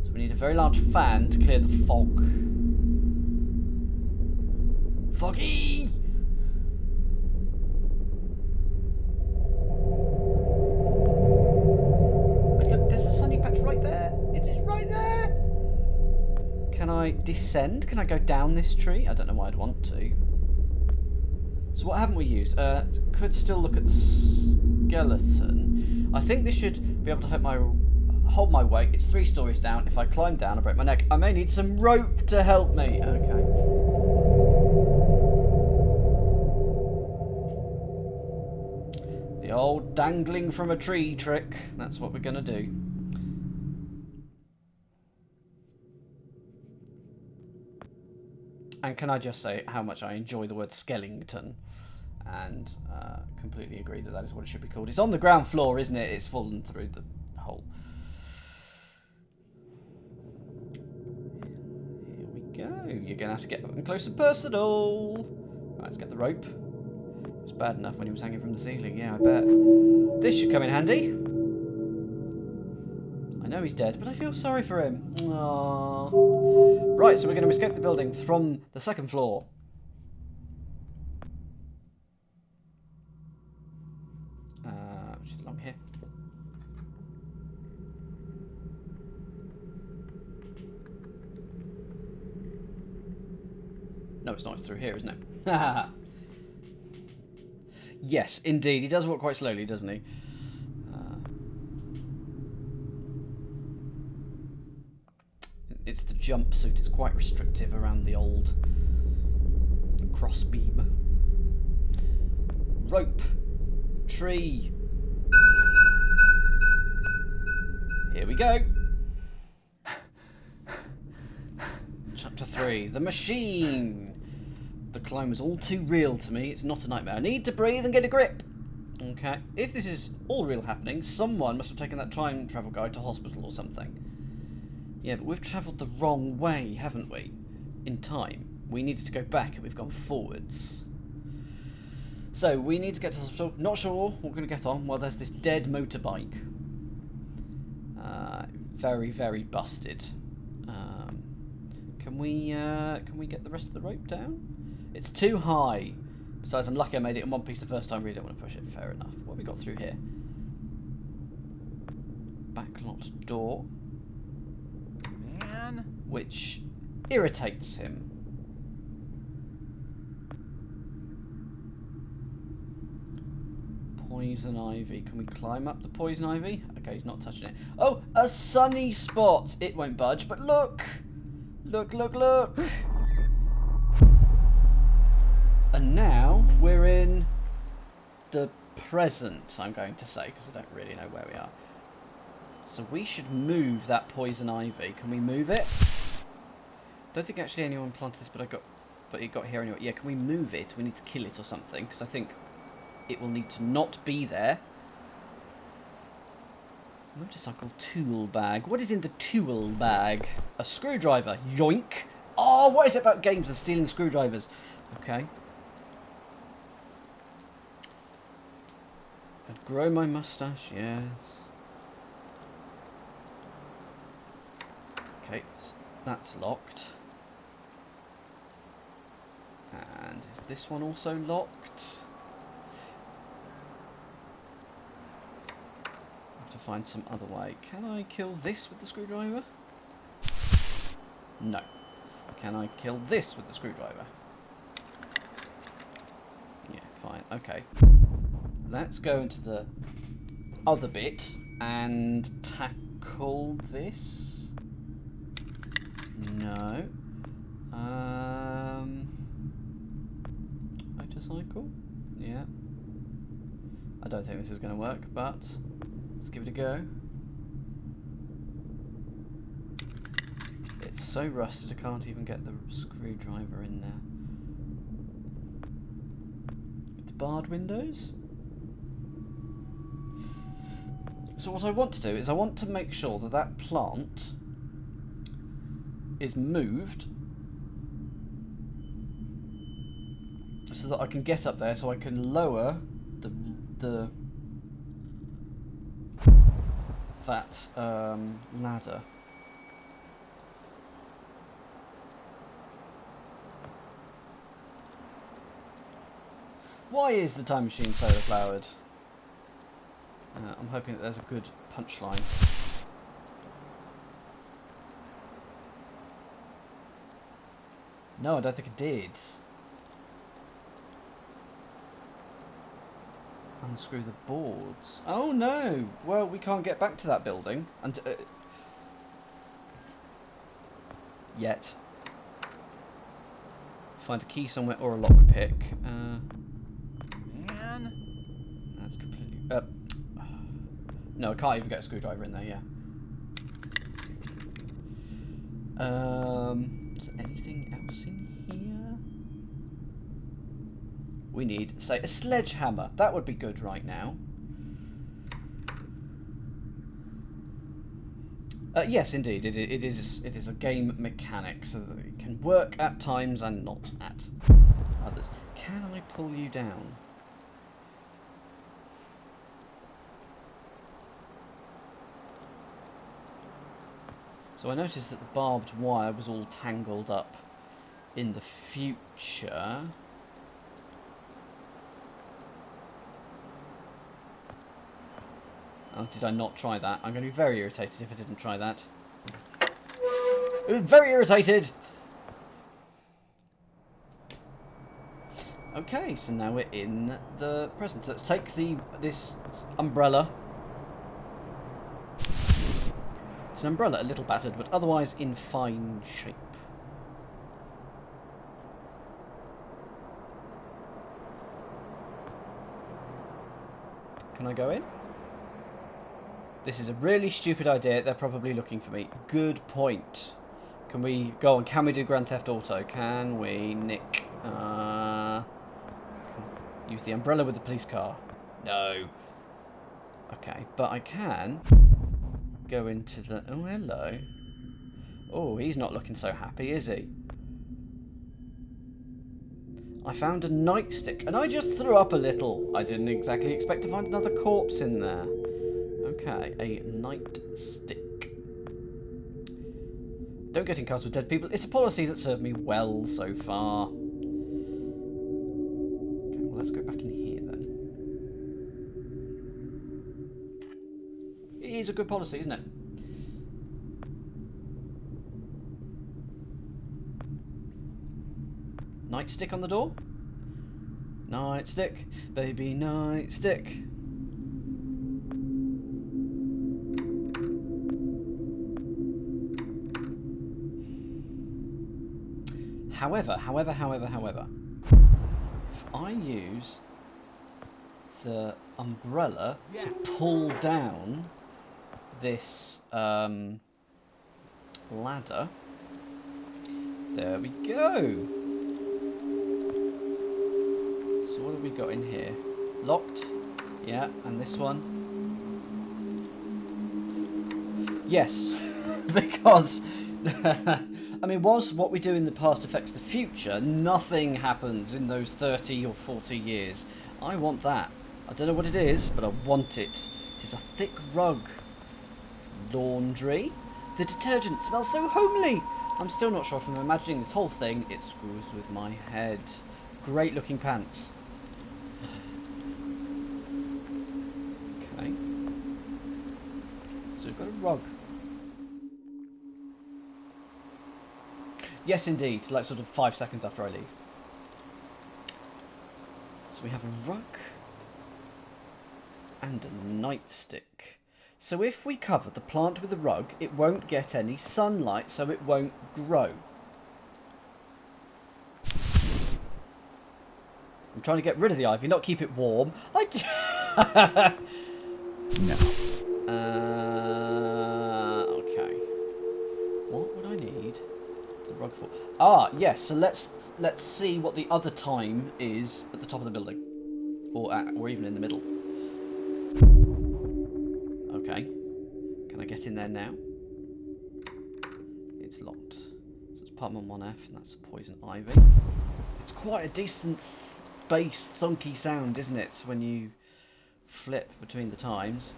So we need a very large fan to clear the fog. Foggy! Look, there's a sunny patch right there. It is right there. Can I descend? Can I go down this tree? I don't know why I'd want to. So what haven't we used? Could still look at the skeleton. I think this should be able to hold my weight. It's 3 stories down. If I climb down, I break my neck. I may need some rope to help me. Okay. The old dangling from a tree trick. That's what we're going to do. And can I just say how much I enjoy the word skellington? And completely agree that that is what it should be called. It's on the ground floor, isn't it? It's fallen through the hole. Here we go. You're going to have to get up and close and personal. Right, let's get the rope. It was bad enough when he was hanging from the ceiling. Yeah, I bet. This should come in handy. I know he's dead, but I feel sorry for him. Aww. Right, so we're going to escape the building from the 2nd floor. along here. No, it's not. It's through here, isn't it? Yes, indeed. He does walk quite slowly, doesn't he? It's the jumpsuit. It's quite restrictive around the old crossbeam. Rope. Tree. Here we go. Chapter 3. The machine. The climb was all too real to me. It's not a nightmare. I need to breathe and get a grip. Okay. If this is all real happening, someone must have taken that time travel guy to hospital or something. Yeah, but we've travelled the wrong way, haven't we? In time. We needed to go back and we've gone forwards. So, we need to get to the hospital. Not sure what we're going to get on. Well, there's this dead motorbike. Very, very busted. Can we get the rest of the rope down? It's too high. Besides, I'm lucky I made it in one piece the first time. Really don't want to push it. Fair enough. What have we got through here? Backlocked door. Man. Which irritates him. Poison ivy. Can we climb up the poison ivy? Okay, he's not touching it. Oh, a sunny spot. It won't budge, but look. Look, look, look. And now we're in the present, I'm going to say, because I don't really know where we are. So we should move that poison ivy. Can we move it? Don't think actually anyone planted this, but it got here anyway. Yeah, can we move it? We need to kill it or something, because I think it will need to not be there. Motorcycle tool bag. What is in the tool bag? A screwdriver. Yoink. Oh, what is it about games and stealing screwdrivers? Okay. I'd grow my mustache, yes. Okay, that's locked. And is this one also locked? I have to find some other way. Can I kill this with the screwdriver? No. Can I kill this with the screwdriver? Yeah, fine. Okay. Let's go into the other bit and tackle this. No. Motorcycle? Yeah. I don't think this is going to work, but let's give it a go. It's so rusted I can't even get the screwdriver in there. With the barred windows? So what I want to do is I want to make sure that that plant is moved so that I can get up there, so I can lower that ladder. Why is the time machine solar powered? I'm hoping that there's a good punchline. No, I don't think it did. Unscrew the boards. Oh no! Well, we can't get back to that building. And yet. Find a key somewhere or a lockpick. Man. That's completely... no, I can't even get a screwdriver in there, yeah. Is there anything else in here? We need, say, a sledgehammer. That would be good right now. Yes, indeed. It is a game mechanic, so that it can work at times and not at others. Can I pull you down? So I noticed that the barbed wire was all tangled up in the future. Oh, did I not try that? I'm going to be very irritated if I didn't try that. Very irritated! Okay, so now we're in the present. Let's take this umbrella. It's an umbrella, a little battered, but otherwise in fine shape. Can I go in? This is a really stupid idea. They're probably looking for me. Good point. Can we go on? Can we do Grand Theft Auto? Can we nick? Use the umbrella with the police car? No. Okay, but I can go into the... Oh, hello. Oh, he's not looking so happy, is he? I found a nightstick, and I just threw up a little. I didn't exactly expect to find another corpse in there. Okay, a nightstick. Don't get in cars with dead people. It's a policy that served me well so far. Okay, well, let's go back in here then. It is a good policy, isn't it? Nightstick on the door? Nightstick, baby nightstick. However, if I use the umbrella to pull down this ladder, there we go. So what have we got in here? Locked. Yeah, and this one. Yes, because I mean, whilst what we do in the past affects the future, nothing happens in those 30 or 40 years. I want that. I don't know what it is, but I want it. It is a thick rug. Laundry. The detergent smells so homely. I'm still not sure if I'm imagining this whole thing. It screws with my head. Great looking pants. Okay. So we've got a rug. Yes, indeed. Like sort of 5 seconds after I leave. So we have a rug and a nightstick. So if we cover the plant with a rug, it won't get any sunlight, so it won't grow. I'm trying to get rid of the ivy, not keep it warm. No. Okay. What would I need the rug for? Ah, yes. So let's see what the other time is at the top of the building, or even in the middle. Okay. Can I get in there now? It's locked. So it's apartment 1F, and that's poison ivy. It's quite a decent bass, thunky sound, isn't it, when you flip between the times?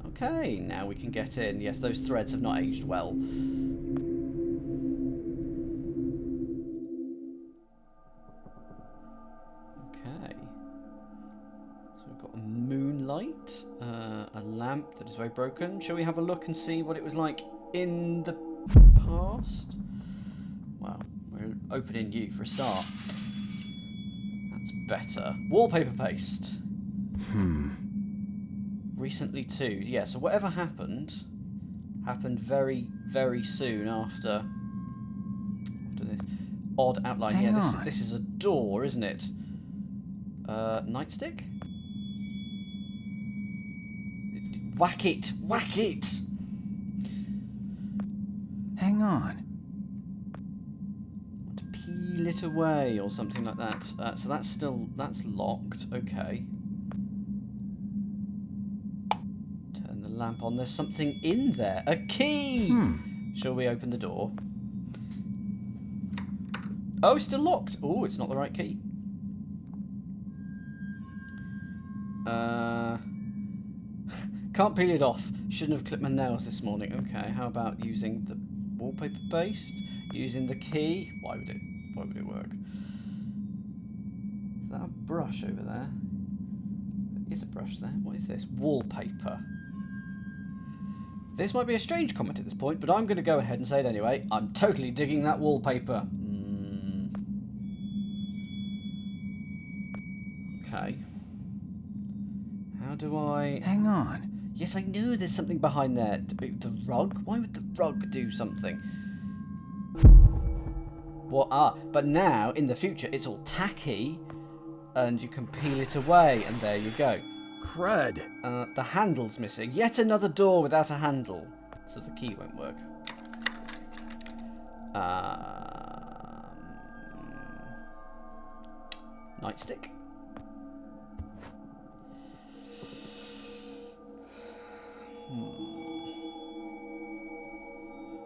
Okay, now we can get in. Yes, those threads have not aged well. Okay. So we've got a moonlight, a lamp that is very broken. Shall we have a look and see what it was like in the past? Well, we're opening you for a start. That's better. Wallpaper paste. Recently too. Yeah, so whatever happened very, very soon after this. Odd outline here. This is a door, isn't it? Nightstick? Whack it! Whack it! Hang on. To peel it away or something like that. So that's locked. Okay. Turn the lamp on. There's something in there. A key! Shall we open the door? Oh, it's still locked. Oh, it's not the right key. Can't peel it off. Shouldn't have clipped my nails this morning. Okay, how about using the wallpaper paste? Using the key? Why would it work? Is that a brush over there? is a brush there. What is this? Wallpaper. This might be a strange comment at this point, but I'm going to go ahead and say it anyway. I'm totally digging that wallpaper. Okay. How do I... Hang on. Yes, I know there's something behind there. The rug? Why would the rug do something? What? Ah, but now, in the future, it's all tacky, and you can peel it away, and there you go. Crud. The handle's missing. Yet another door without a handle. So the key won't work. Nightstick.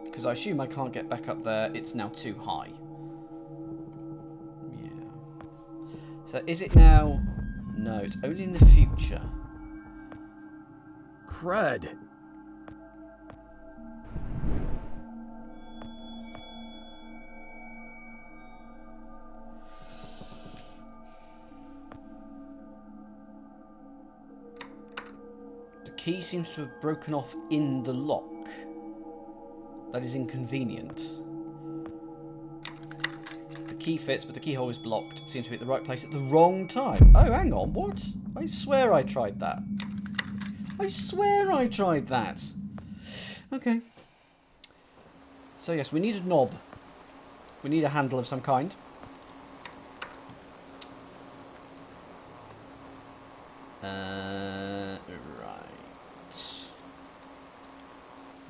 Because I assume I can't get back up there. It's now too high. Yeah. So is it now... No, it's only in the future. Crud. The key seems to have broken off in the lock. That is inconvenient. The key fits, but the keyhole is blocked. It seems to be at the right place at the wrong time. Oh, hang on, what? I swear I tried that. I swear I tried that. Okay. So yes, we need a knob. We need a handle of some kind. Right.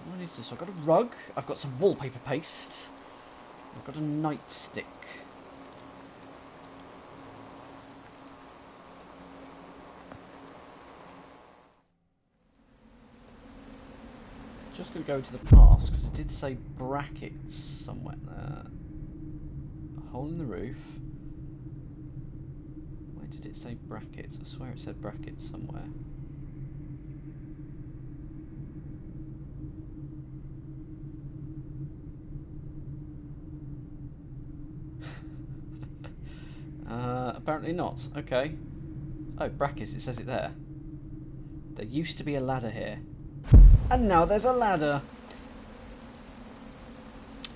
What is this? I've got a rug. I've got some wallpaper paste. I've got a nightstick. Just going to go into the past, because it did say brackets somewhere there. A hole in the roof. Where did it say brackets? I swear it said brackets somewhere. Apparently not. Okay. Oh, brackets, it says it there. There used to be a ladder here. And now there's a ladder.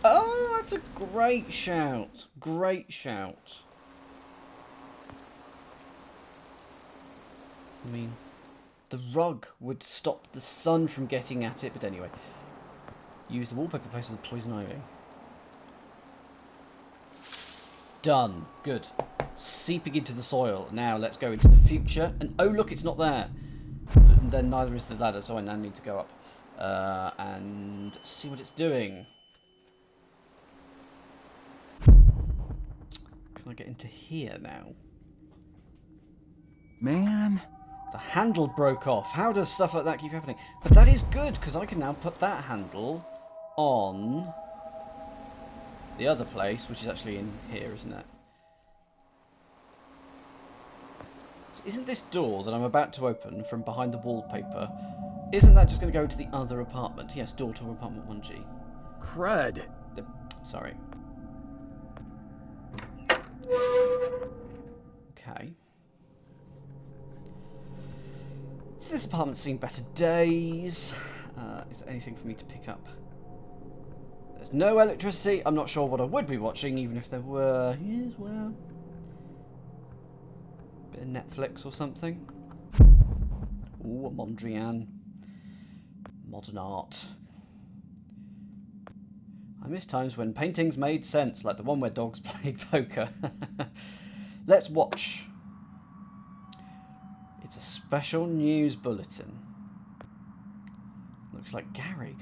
Oh, that's a great shout. Great shout. I mean, the rug would stop the sun from getting at it, but anyway. Use the wallpaper paste with the poison ivy. Done. Good. Seeping into the soil. Now let's go into the future. And oh look, it's not there. And then neither is the ladder, so I now need to go up and see what it's doing. Can I get into here now? Man. The handle broke off. How does stuff like that keep happening? But that is good, because I can now put that handle on the other place, which is actually in here, isn't it? So isn't this door that I'm about to open from behind the wallpaper, isn't that just going to go to the other apartment? Yes, door to apartment 1G. Crud. Sorry. Okay. So this apartment's seen better days. Is there anything for me to pick up? There's no electricity. I'm not sure what I would be watching, even if there were. Yes, well. Bit of Netflix or something. Ooh, a Mondrian. Modern art. I miss times when paintings made sense, like the one where dogs played poker. Let's watch. It's a special news bulletin. Looks like Gary.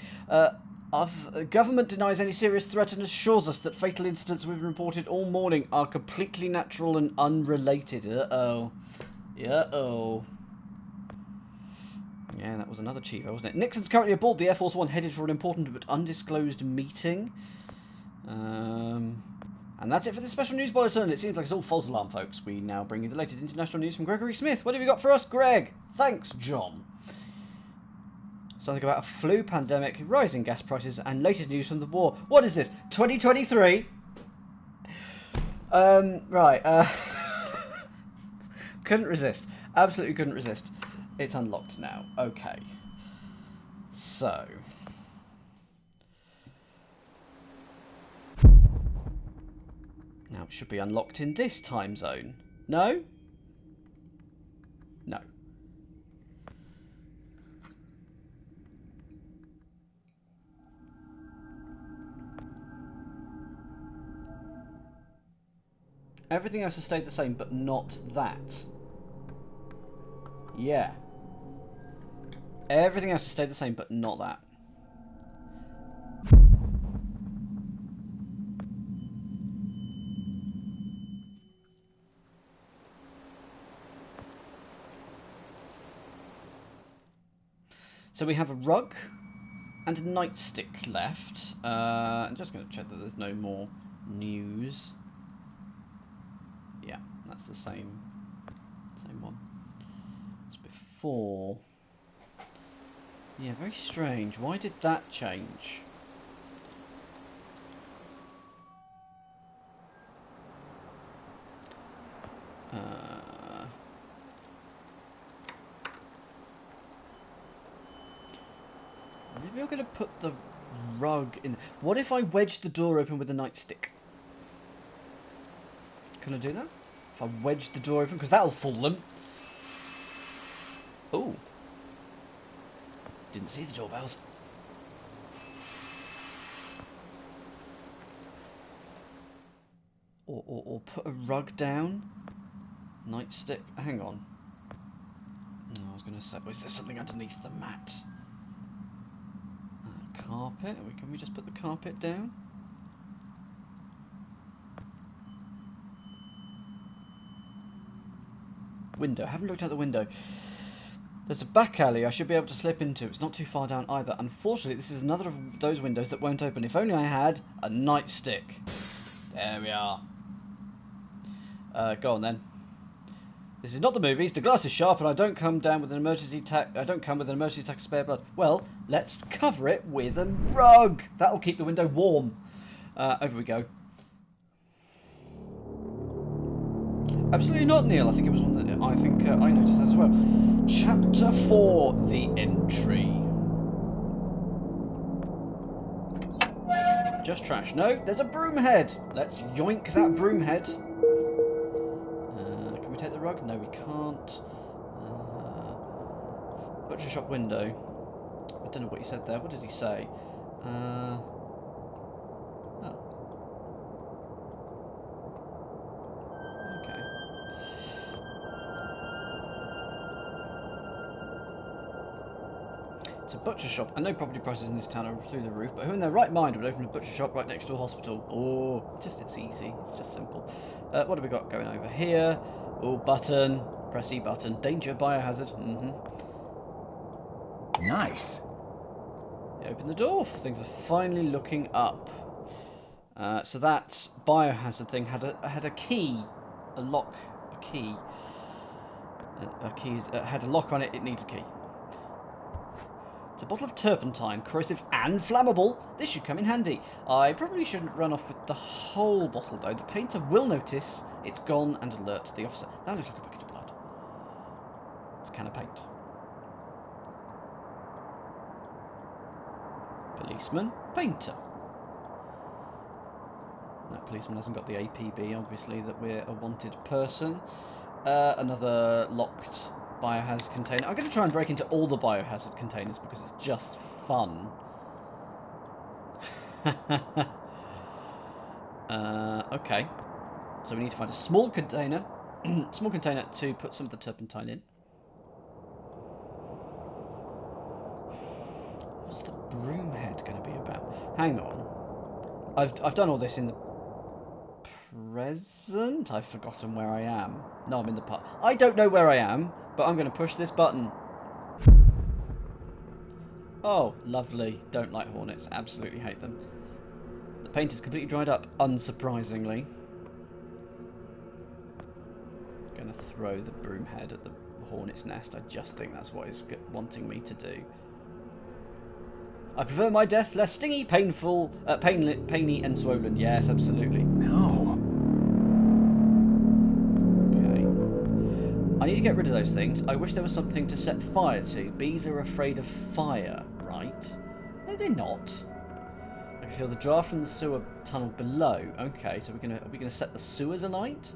Government denies any serious threat and assures us that fatal incidents we've reported all morning are completely natural and unrelated. Uh-oh. Uh-oh. Yeah, that was another Chivo, wasn't it? Nixon's currently aboard the Air Force One, headed for an important but undisclosed meeting. And that's it for this special news bulletin. It seems like it's all false alarm, folks. We now bring you the latest international news from Gregory Smith. What have you got for us, Greg? Thanks, John. Something about a flu pandemic, rising gas prices, and latest news from the war. What is this? 2023? Right. Couldn't resist. Absolutely couldn't resist. It's unlocked now. Okay. So. Now it should be unlocked in this time zone. No? No. Everything else has stayed the same, but not that. Yeah. Everything else has stayed the same, but not that. So we have a rug and a nightstick left. I'm just going to check that there's no more news. Yeah, that's the same one as before. Yeah, very strange. Why did that change? Maybe I'm going to put the rug in. What if I wedge the door open with a nightstick? Can I do that? If I wedge the door open, because that'll fool them. Oh. Didn't see the doorbells. Or put a rug down. Nightstick. Hang on. I was going to say, is there something underneath the mat? Carpet. Can we just put the carpet down? Window. I haven't looked out the window. There's a back alley I should be able to slip into. It's not too far down either. Unfortunately, this is another of those windows that won't open. If only I had a nightstick. There we are. Go on then. This is not the movies. The glass is sharp, and I don't come down with an emergency tack. I don't come with an emergency tack of spare blood. Well, let's cover it with a rug. That'll keep the window warm. Over we go. Absolutely not, Neil. I think it was one that I noticed that as well. Chapter 4: The Entry. Just trash. No, there's a broom head. Let's yoink that broom head. Can we take the rug? No, we can't. Butcher shop window. I don't know what he said there. What did he say? Oh. Okay. It's a butcher shop. I know property prices in this town are through the roof, but who in their right mind would open a butcher shop right next to a hospital? Oh, it's easy. It's just simple. What have we got going over here? Oh, button. Press E button. Danger, biohazard. Nice. Open the door. Things are finally looking up. So that biohazard thing had a key, a lock, a key. A key had a lock on it. It needs a key. It's a bottle of turpentine, corrosive and flammable. This should come in handy. I probably shouldn't run off with the whole bottle, though. The painter will notice it's gone and alert the officer. That looks like a bucket of blood. It's a can of paint. Policeman, painter. That policeman hasn't got the APB, obviously, that we're a wanted person. Another locked biohazard container. I'm going to try and break into all the biohazard containers because it's just fun. Okay. So we need to find a small container. Small container to put some of the turpentine in. What's the broom head going to be about? Hang on. I've done all this in the present. I've forgotten where I am. No, I'm in the past. I don't know where I am, but I'm going to push this button. Oh, lovely. Don't like hornets. Absolutely hate them. The paint is completely dried up, unsurprisingly. Going to throw the broom head at the hornet's nest. I just think that's what he's wanting me to do. I prefer my death less stingy, painful, painy and swollen. Yes, absolutely. No. Okay. I I need to get rid of those things. I wish there was something to set fire to. Bees are afraid of fire, right? No, they're not. I can feel the draft from the sewer tunnel below. Okay, so are we gonna set the sewers alight?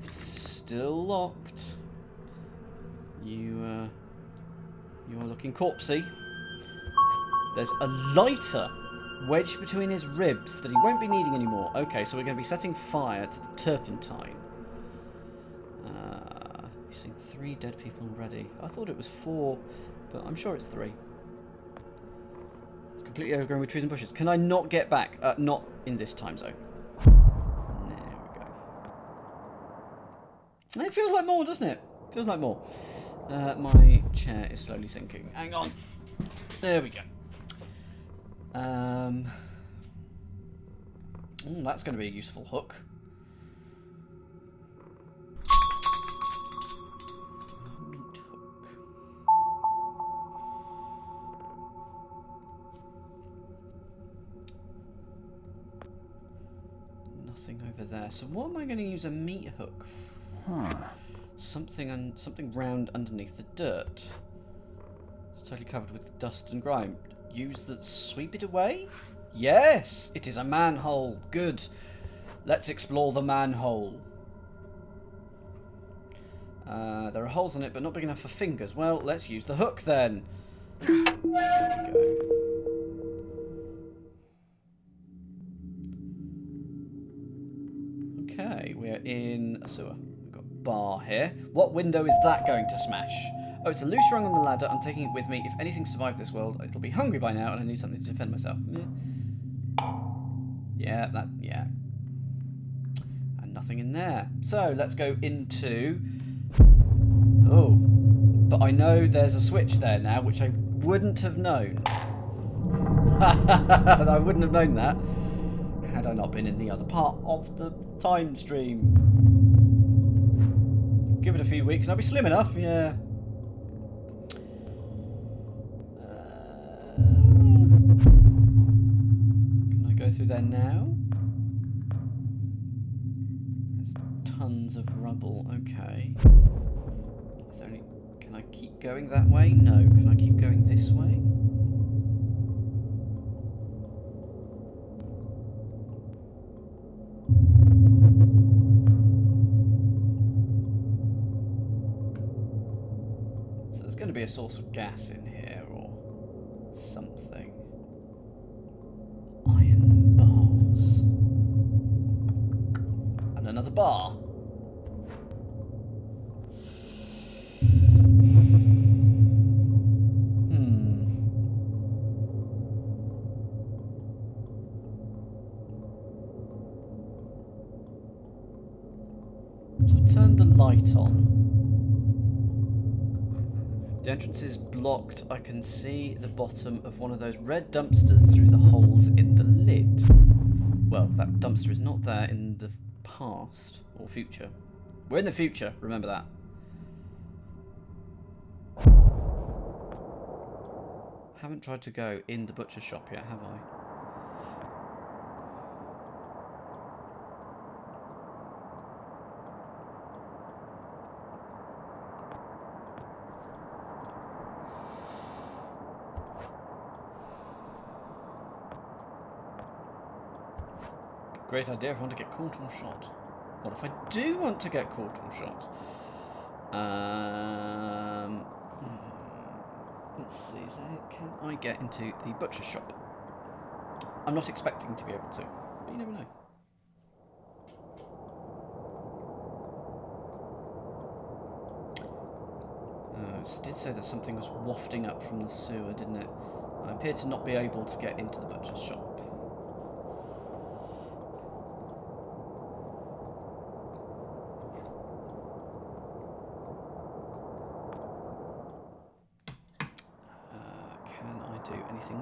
Still locked. You're looking corpsey. There's a lighter wedged between his ribs that he won't be needing anymore. Okay, so we're going to be setting fire to the turpentine. You've seen 3 dead people already. I thought it was 4, but I'm sure it's 3. It's completely overgrown with trees and bushes. Can I not get back? Not in this time zone. There we go. It feels like more, doesn't it? Feels like more. My chair is slowly sinking. Hang on. There we go. That's going to be a useful hook. Meat hook. Nothing over there. So what am I going to use a meat hook for? Huh. Something round underneath the dirt. It's totally covered with dust and grime. Sweep it away? Yes! It is a manhole. Good. Let's explore the manhole. There are holes in it, but not big enough for fingers. Well, let's use the hook then. There we go. Okay, we're in a sewer. We've got a bar here. What window is that going to smash? Oh, it's a loose rung on the ladder. I'm taking it with me. If anything survived this world, it'll be hungry by now, and I need something to defend myself. Yeah, yeah. And nothing in there. So, let's go into... Oh. But I know there's a switch there now, which I wouldn't have known. I wouldn't have known that had I not been in the other part of the time stream. Give it a few weeks and I'll be slim enough, yeah. Can I go through there now? There's tons of rubble, okay. Is there any... Can I keep going that way? No. Can I keep going this way? So there's going to be a source of gas in here or something. Iron bars. And another bar. Turn the light on. The entrance is blocked. I can see the bottom of one of those red dumpsters through the holes in the lid. Well, that dumpster is not there in the past or future. We're in the future, remember that. Haven't tried to go in the butcher shop yet, have I? Great idea if I want to get caught or shot. What if I do want to get caught or shot? Let's see, can I get into the butcher shop? I'm not expecting to be able to, but you never know. It did say that something was wafting up from the sewer, didn't it? I appear to not be able to get into the butcher's shop.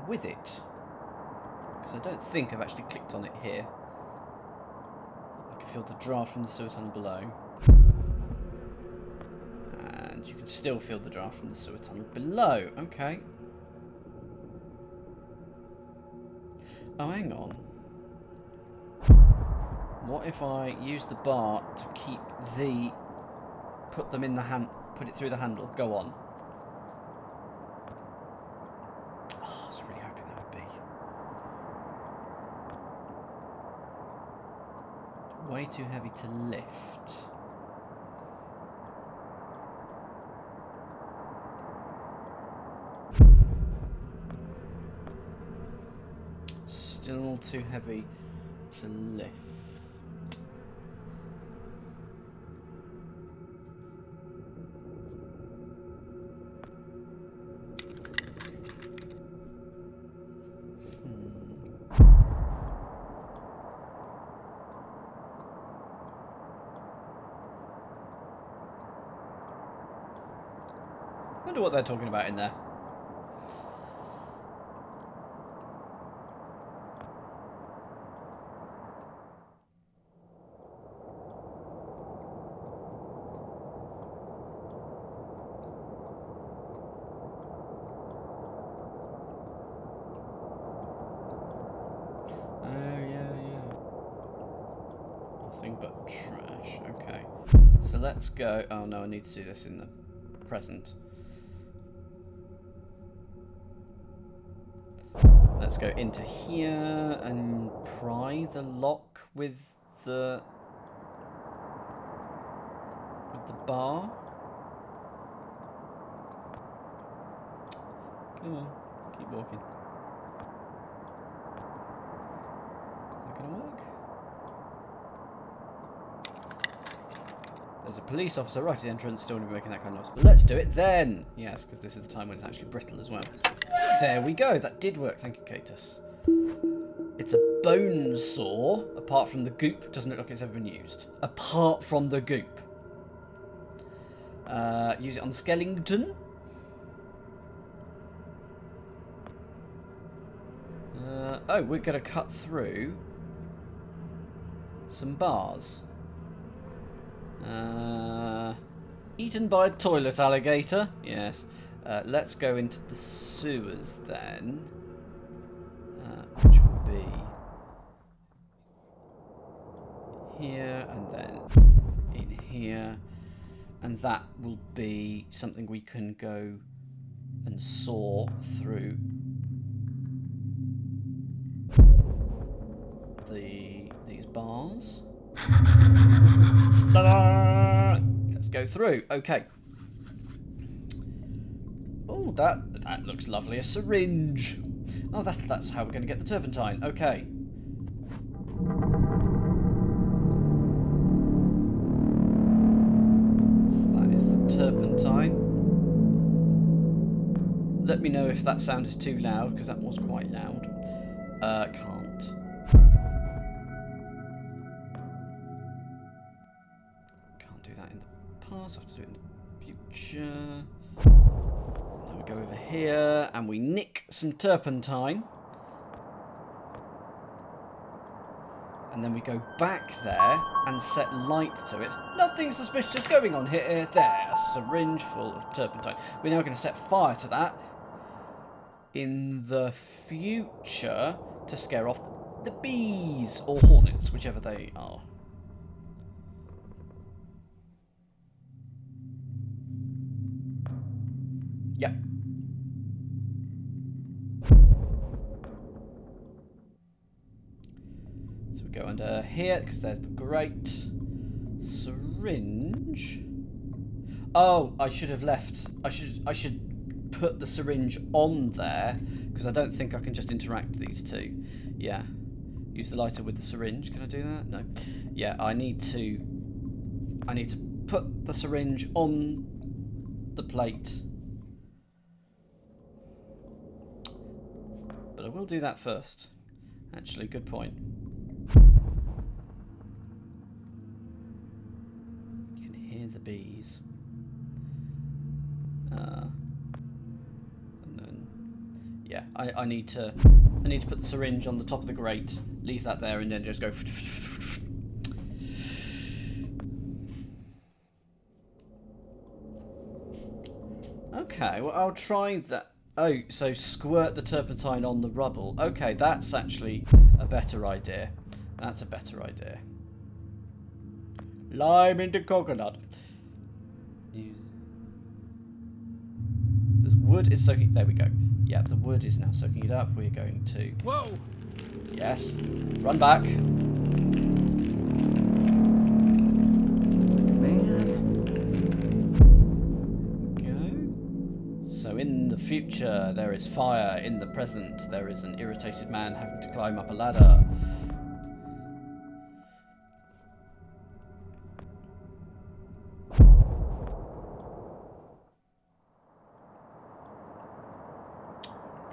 With it, because I don't think I've actually clicked on it here. I can feel the draft from the sewer tunnel below, and you can still feel the draft from the sewer tunnel below. Okay. Oh, hang on. What if I use the bar to keep put them in the hand, put it through the handle? Go on. Oh, I was really hoping that would be. Way too heavy to lift. Still too heavy to lift. Wonder what they're talking about in there. Nothing but trash. Okay. So let's go. Oh no, I need to do this in the present. Let's go into here and pry the lock with the bar. Come on, keep walking. Is that gonna work? There's a police officer right at the entrance, don't want to be making that kind of noise. But let's do it then! Yes, because this is the time when it's actually brittle as well. There we go, that did work, thank you, Catus. It's a bone saw, apart from the goop, doesn't look like it's ever been used. Apart from the goop. Use it on Skellington. Oh, we're going to cut through some bars. Eaten by a toilet alligator. Yes. Let's go into the sewers then. Which will be here and then in here. And that will be something we can go and saw through these bars. Ta-da! Let's go through. Okay. Oh, that looks lovely. A syringe. Oh, that's how we're going to get the turpentine. Okay. So that is the turpentine. Let me know if that sound is too loud, because that was quite loud. Can't. Can't do that in the past. I have to do it in the future. Now we go over here and we nick some turpentine. And then we go back there and set light to it. Nothing suspicious going on here. There, a syringe full of turpentine. We're now going to set fire to that in the future to scare off the bees or hornets, whichever they are. Yeah. So we go under here because there's the great syringe. Oh, I should have left. I should put the syringe on there because I don't think I can just interact these two. Yeah. Use the lighter with the syringe. Can I do that? No. Yeah, I need to put the syringe on the plate. But I will do that first. Actually, good point. You can hear the bees. And then, yeah, I need to put the syringe on the top of the grate, leave that there, and then just go. Okay, well I'll try that. Oh, so squirt the turpentine on the rubble. Okay, that's actually a better idea. That's a better idea. Lime into coconut. This wood is soaking. There we go. Yeah, the wood is now soaking it up. We're going to. Whoa! Yes. Run back. So in the future, there is fire. In the present, there is an irritated man having to climb up a ladder.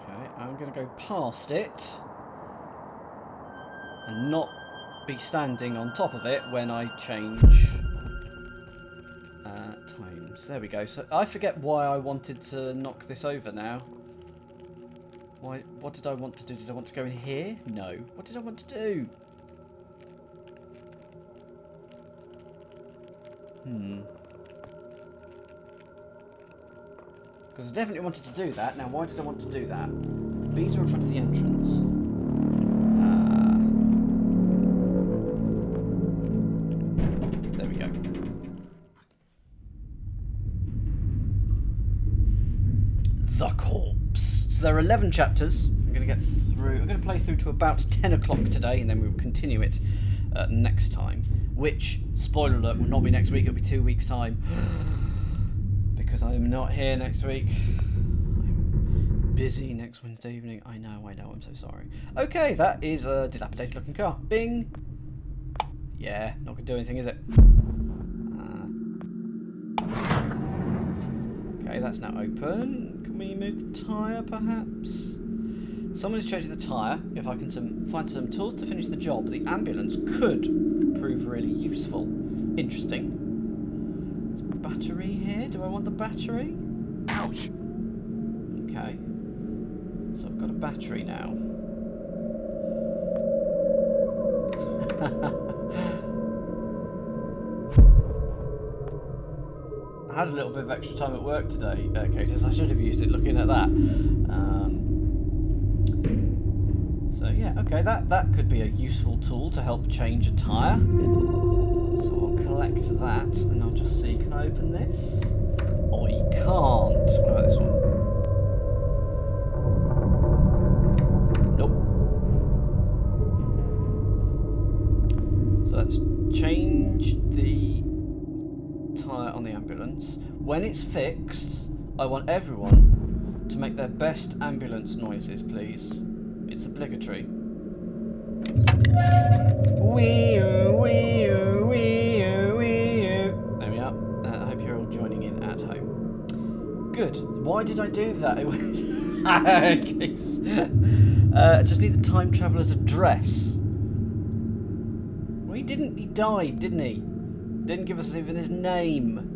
Okay, I'm going to go past it and not be standing on top of it when I change times. There we go. So I forget why I wanted to knock this over now. Why? What did I want to do? Did I want to go in here? No. What did I want to do? Because I definitely wanted to do that. Now, why did I want to do that? The bees are in front of the entrance. There we go. The corpse. So there are 11 chapters. I'm going to get through. I'm going to play through to about 10 o'clock today, and then we will continue it next time. Which, spoiler alert, will not be next week. It'll be 2 weeks' time. Because I am not here next week. I'm busy next Wednesday evening. I know, I'm so sorry. Okay, that is a dilapidated looking car. Bing! Yeah, not going to do anything, is it? Okay, that's now open. Can we move the tyre, perhaps? Someone is changing the tyre. If I can find some tools to finish the job, the ambulance could prove really useful. Interesting. Battery here? Do I want the battery? Ouch! Okay. So I've got a battery now. I had a little bit of extra time at work today, Katis. I should have used it looking at that. So yeah, okay, that could be a useful tool to help change a tyre. So I'll collect that, and I'll just see, can I open this? Oh, you can't. What about this one? Nope. So let's change the tyre on the ambulance. When it's fixed, I want everyone to make their best ambulance noises, please. It's obligatory. Wee-oo, wee-oo, wee-oo, wee-oo. There we are. I hope you're all joining in at home. Good. Why did I do that? Just need the time traveller's address. Well, he didn't. He died, didn't he? Didn't give us even his name.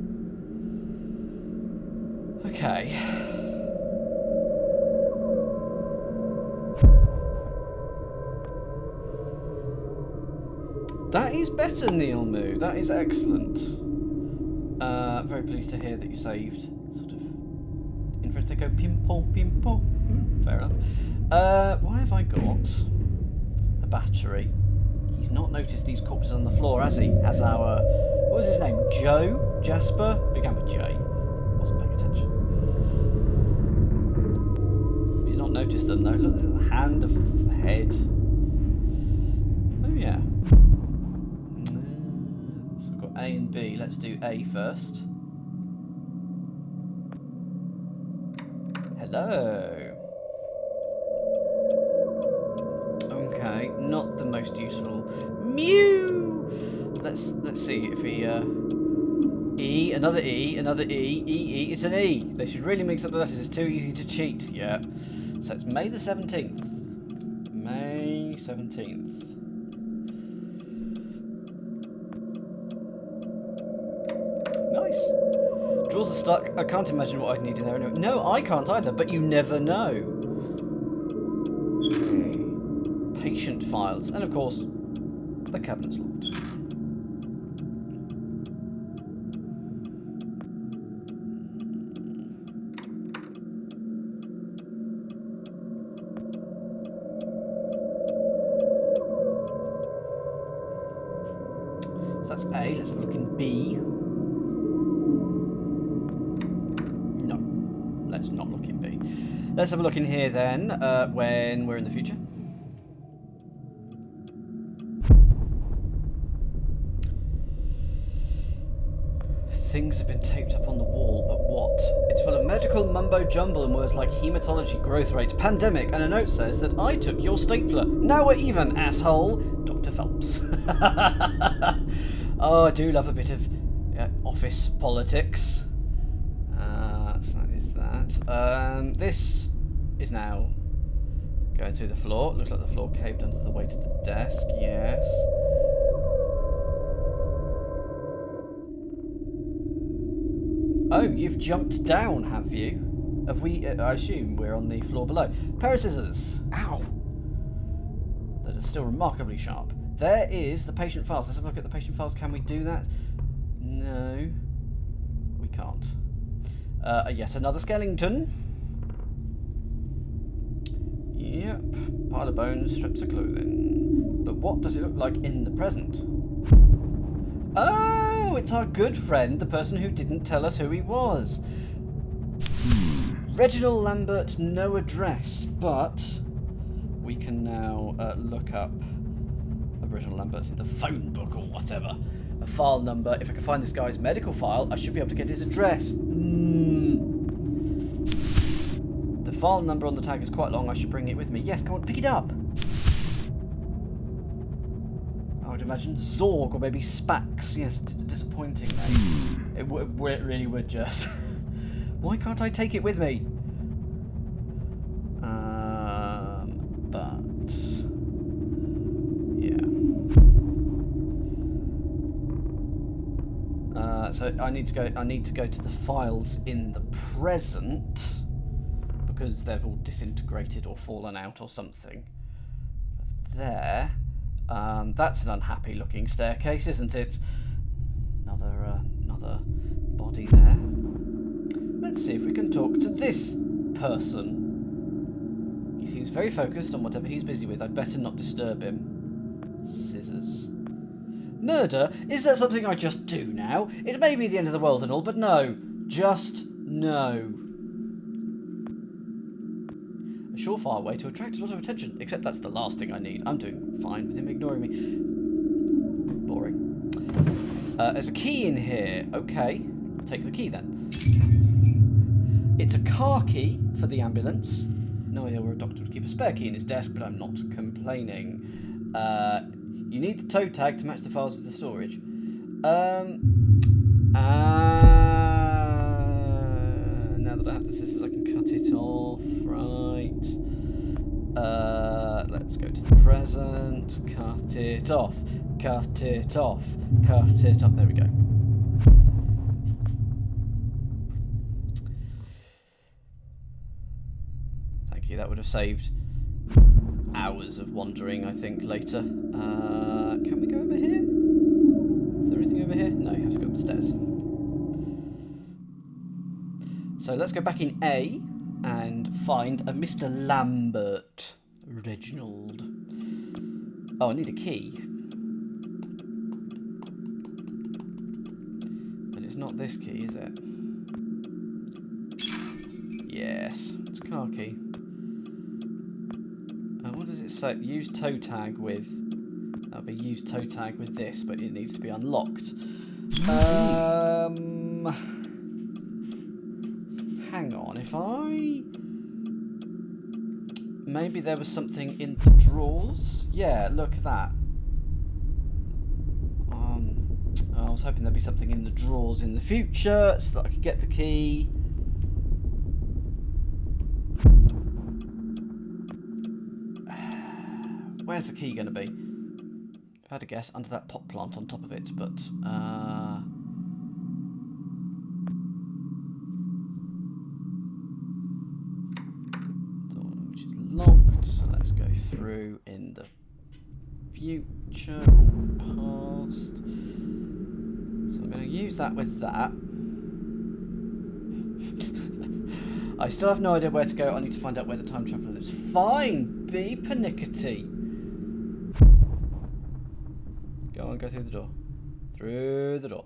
Okay. That is better, Neil Moo. That is excellent. Very pleased to hear that you saved. Sort of. In front they go pim-pom, pim-pom. Fair enough. Why have I got a battery? He's not noticed these corpses on the floor, has he? Has our... What was his name? Joe? Jasper? Began with J. Wasn't paying attention. He's not noticed them, though. Look, there's a hand, a head. Oh, yeah. So we've got A and B. Let's do A first. Hello. Okay, not the most useful. Mew. Let's see if he E, another E, another E, E. It's an E. They should really mix up the letters. It's too easy to cheat. Yeah. So it's May the 17th. May 17th. Nice. Drawers are stuck. I can't imagine what I'd need in there anyway. No, I can't either, but you never know. Patient files. And of course, the cabinet's locked. So that's A. Let's have a look in B. No. Let's not look in B. Let's have a look in here then, when we're in the future. Things have been taped up on the wall, but what? It's full of medical mumbo-jumble and words like hematology, growth rate, pandemic, and a note says that I took your stapler. Now we're even, asshole! Dr. Phelps. Oh, I do love a bit of office politics. So that is that. This is now going through the floor. Looks like the floor caved under the weight of the desk, yes. Oh, you've jumped down, have you? Have we? I assume we're on the floor below. Pair of scissors. Ow! That are still remarkably sharp. There is the patient files. Let's have a look at the patient files. Can we do that? No. We can't. Yet another skeleton. Yep. Pile of bones, strips of clothing. But what does it look like in the present? Oh, it's our good friend, the person who didn't tell us who he was. Reginald Lambert, no address, but we can now look up Reginald Lambert in the phone book or whatever. A file number. If I can find this guy's medical file, I should be able to get his address. The file number on the tag is quite long. I should bring it with me. Yes, come on, pick it up. I would imagine Zorg or maybe Spax. Yes, disappointing name. It really would just. Why can't I take it with me? But yeah. So I need to go. I need to go to the files in the present because they've all disintegrated or fallen out or something. There. That's an unhappy-looking staircase, isn't it? Another body there. Let's see if we can talk to this person. He seems very focused on whatever he's busy with. I'd better not disturb him. Scissors. Murder? Is that something I just do now? It may be the end of the world and all, but no. Just no. A surefire way to attract a lot of attention. Except that's the last thing I need. I'm doing fine with him ignoring me. Boring. There's a key in here. Okay. Take the key then. It's a car key for the ambulance. No idea where a doctor would keep a spare key in his desk, but I'm not complaining. You need the toe tag to match the files with the storage. Now that I have the scissors, I can cut it off. Right. Let's go to the present. Cut it off. Cut it off. Cut it off. There we go. Thank you. That would have saved hours of wandering, I think, later. Can we go over here? Is there anything over here? No, you have to go up the stairs. So let's go back in A and find a Mr. Lambert. Reginald. Oh, I need a key. But it's not this key, is it? Yes, it's a car key. What does it say? Use toe tag with... That'll be use toe tag with this, but it needs to be unlocked. Hang on, if I... Maybe there was something in the drawers? Yeah, look at that. I was hoping there'd be something in the drawers in the future so that I could get the key. Where's the key going to be? If I had to guess, under that pot plant on top of it, but... which is locked, so let's go through in the future or past. So I'm going to use that with that. I still have no idea where to go. I need to find out where the time traveller lives. Fine, be pernickety. Go on, go through the door. Through the door.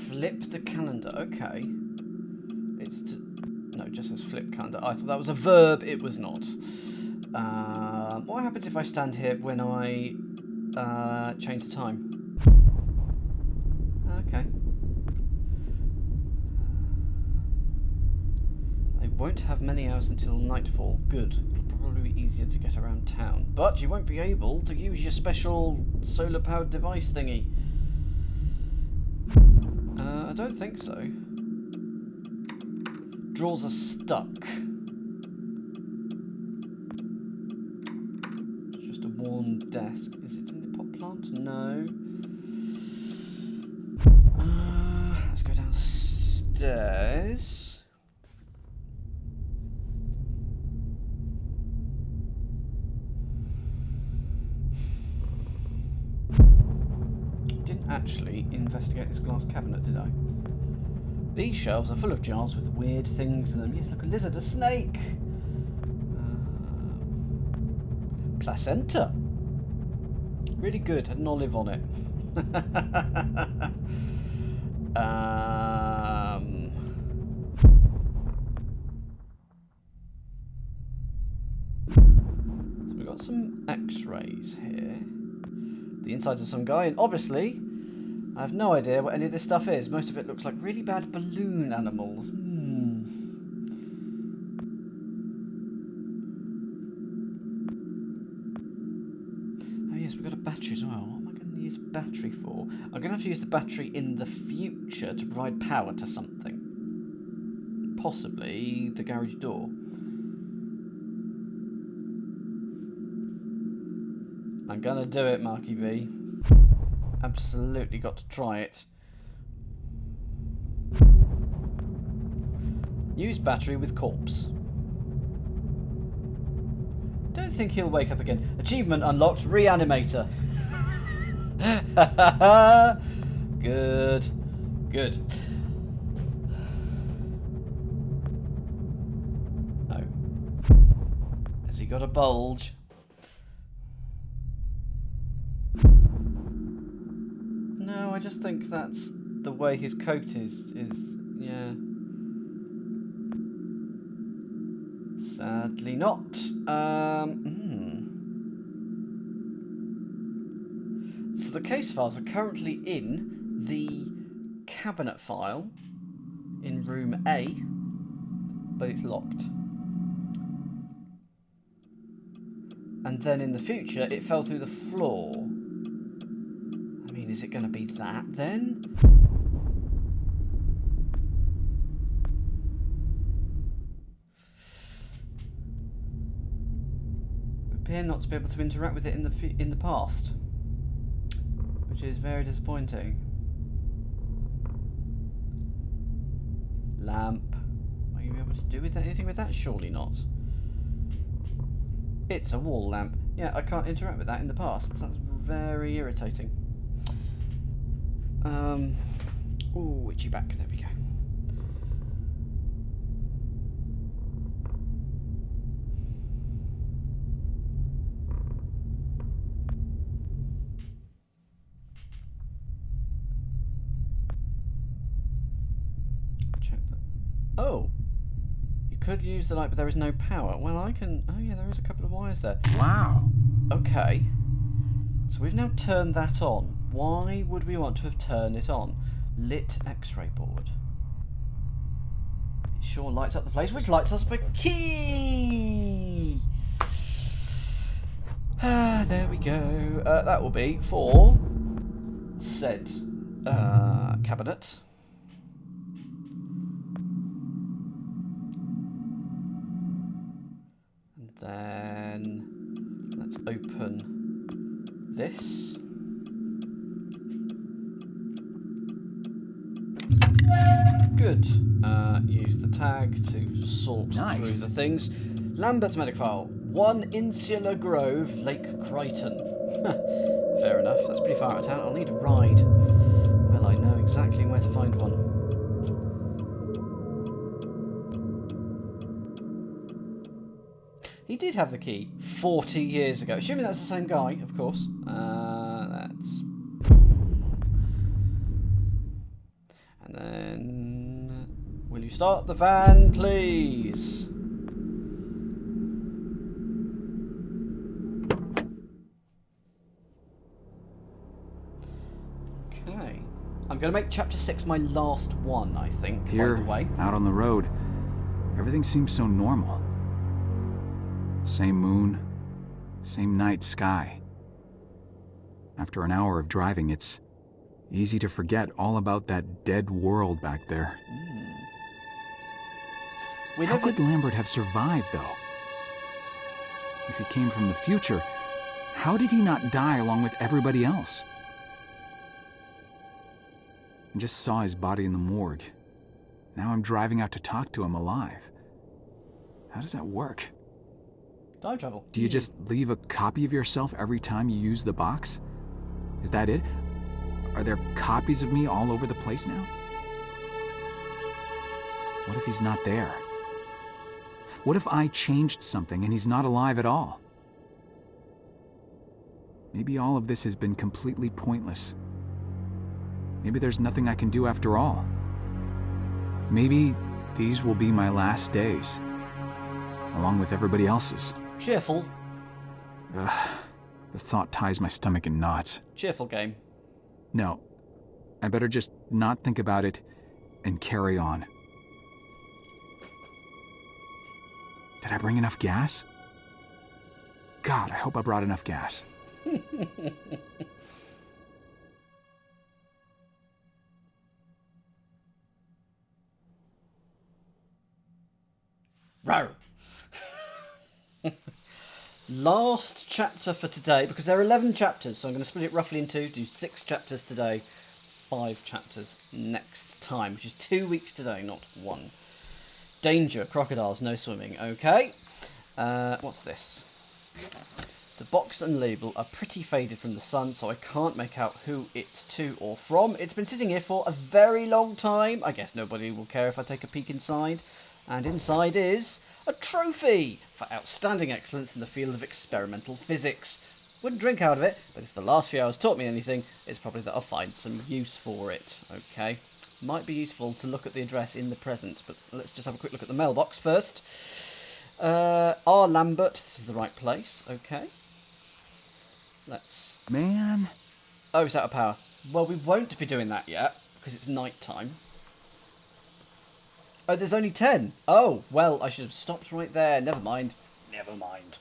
Flip the calendar. Okay. No, it just says flip calendar. I thought that was a verb. It was not. What happens if I stand here when I change the time? Okay. I won't have many hours until nightfall. Good. It'll probably be easier to get around town. But you won't be able to use your special solar-powered device thingy. I don't think so. Drawers are stuck. It's just a worn desk. Is it in the pot plant? No. Let's go downstairs. Didn't actually investigate this glass cabinet, did I? These shelves are full of jars with weird things in them. Yes, look, a lizard, a snake. Placenta. Really good. Had an olive on it. So we've got some x-rays here. The insides of some guy, and obviously I have no idea what any of this stuff is. Most of it looks like really bad balloon animals. Oh yes, we've got a battery as well. What am I going to use a battery for? I'm going to have to use the battery in the future to provide power to something. Possibly the garage door. I'm going to do it, Marky V. Absolutely got to try it. Use battery with corpse. Don't think he'll wake up again. Achievement unlocked, reanimator. Good. Good. Oh. Has he got a bulge? No, I just think that's the way his coat is yeah. Sadly not. So the case files are currently in the cabinet file in room A, but it's locked. And then in the future, it fell through the floor. I mean, is it going to be that then? We appear not to be able to interact with it in the past, which is very disappointing. Lamp. Are you able to do anything with that? Surely not. It's a wall lamp. Yeah, I can't interact with that in the past. That's very irritating. Ooh, itchy back. There we go. Check that. Oh! You could use the light, but there is no power. Well, I can... Oh, yeah, there is a couple of wires there. Wow. Okay. So we've now turned that on. Why would we want to have turned it on? Lit X-ray board. It sure lights up the place, which lights us up a key! There we go. That will be for said cabinet. And then let's open this. Good. Use the tag to sort through the things. Lambert's medic file. 1 Insular Grove, Lake Crichton. Fair enough. That's pretty far out of town. I'll need a ride. Well, I know exactly where to find one. He did have the key 40 years ago. Assuming that's the same guy, of course. That's... And then... Will you start the van, please? Okay. I'm going to make Chapter 6 my last one, I think, Here, by the way. out on the road, everything seems so normal. Same moon, same night sky. After an hour of driving, it's easy to forget all about that dead world back there. How could Lambert have survived, though? If he came from the future, how did he not die along with everybody else? I just saw his body in the morgue. Now I'm driving out to talk to him alive. How does that work? Time travel. Do you just leave a copy of yourself every time you use the box? Is that it? Are there copies of me all over the place now? What if he's not there? What if I changed something and he's not alive at all? Maybe all of this has been completely pointless. Maybe there's nothing I can do after all. Maybe these will be my last days, along with everybody else's. Cheerful. Ugh, the thought ties my stomach in knots. Cheerful game. No, I better just not think about it and carry on. Did I bring enough gas? God, I hope I brought enough gas. Rawr. Last chapter for today, because there are 11 chapters, so I'm going to split it roughly in two, do 6 chapters today, 5 chapters next time, which is 2 weeks today, not 1. Danger, crocodiles, no swimming. Okay. What's this? The box and label are pretty faded from the sun, so I can't make out who it's to or from. It's been sitting here for a very long time. I guess nobody will care if I take a peek inside. And inside is a trophy for outstanding excellence in the field of experimental physics. Wouldn't drink out of it, but if the last few hours taught me anything, it's probably that I'll find some use for it. Okay. Might be useful to look at the address in the present, but let's just have a quick look at the mailbox first. R. Lambert, this is the right place. Okay. Let's... Man. Oh, it's out of power. Well, we won't be doing that yet, because it's night time. Oh, there's only 10. Oh, well, I should have stopped right there. Never mind. Never mind.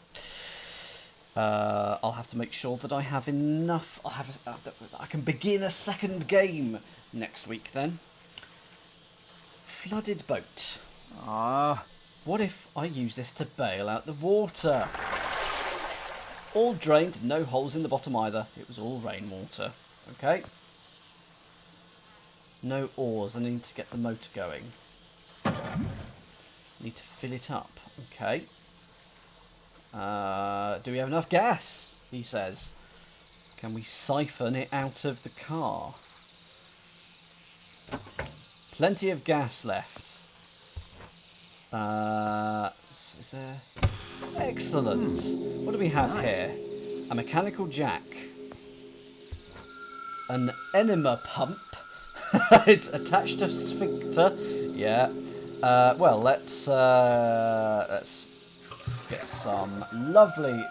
I'll have to make sure that I have enough. I can begin a second game next week then. Flooded boat. What if I use this to bail out the water? All drained, no holes in the bottom either. It was all rainwater. Okay. No oars. I need to get the motor going. Need to fill it up. Okay. Do we have enough gas? He says. Can we siphon it out of the car? Plenty of gas left. Is there... Excellent. What do we have here? A mechanical jack. An enema pump. It's attached to sphincter. Yeah. Well, let's get some lovely...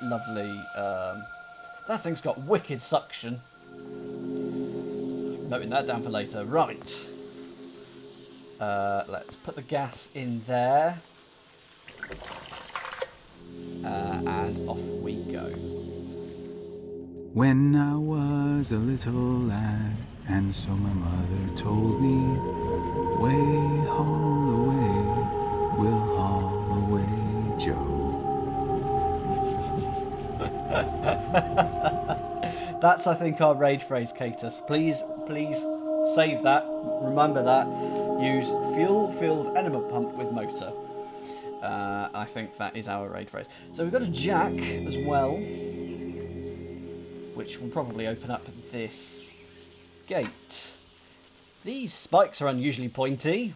that thing's got wicked suction. Noting that down for later. Right. Let's put the gas in there. And off we go. When I was a little lad, and so my mother told me, way haul away, we'll haul away, Joe. That's, I think, our rage phrase, Catus. Please save that. Remember that. Use fuel-filled enema pump with motor. I think that is our raid phrase. So we've got a jack as well, which will probably open up this gate. These spikes are unusually pointy.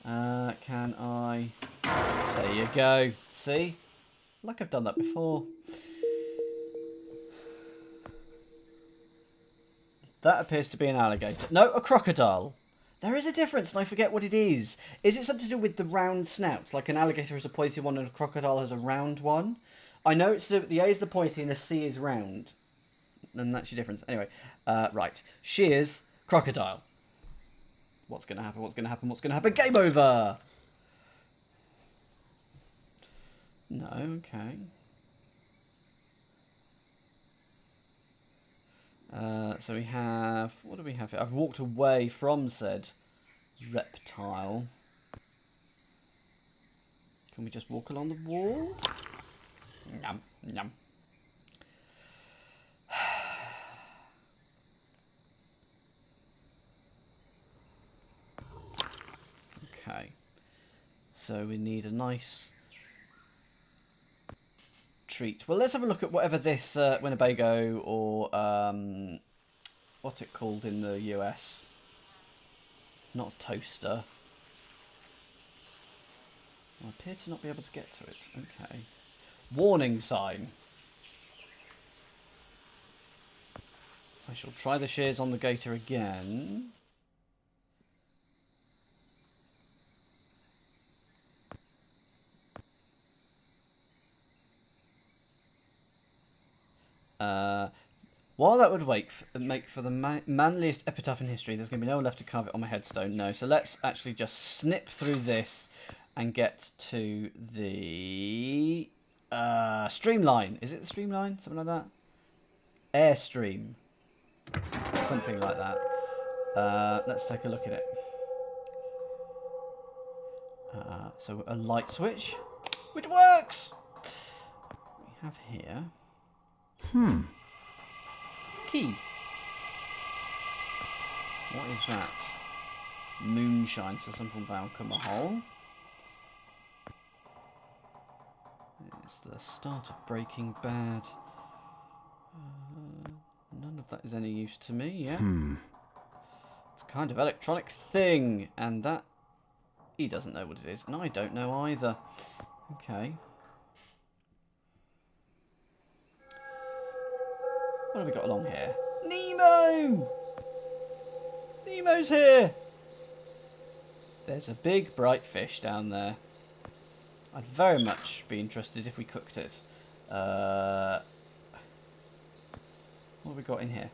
Can I... There you go. See? Like I've done that before. That appears to be an alligator. No, a crocodile. There is a difference, and I forget what it is. Is it something to do with the round snouts? Like an alligator has a pointy one and a crocodile has a round one? I know it's the A is the pointy and the C is round. And that's your difference. Anyway, right. Shears, crocodile. What's going to happen? What's going to happen? What's going to happen? Game over! No, okay. So we have... What do we have here? I've walked away from said reptile. Can we just walk along the wall? Yum, yum. Okay. So we need a nice treat. Well, let's have a look at whatever this Winnebago or what's it called in the US? Not a toaster. I appear to not be able to get to it. Okay. Warning sign. I shall try the shears on the gator again. While that would make for the manliest epitaph in history, there's going to be no one left to carve it on my headstone. No, so let's actually just snip through this and get to the streamline. Is it the streamline? Something like that? Airstream. Something like that. Let's take a look at it. So a light switch, which works! We have here... Key. What is that? Moonshine, so something from alcohol. It's the start of Breaking Bad. None of that is any use to me, yeah? It's a kind of electronic thing, and that... He doesn't know what it is, and I don't know either. Okay. What have we got along here? Nemo! Nemo's here! There's a big bright fish down there. I'd very much be interested if we cooked it. What have we got in here?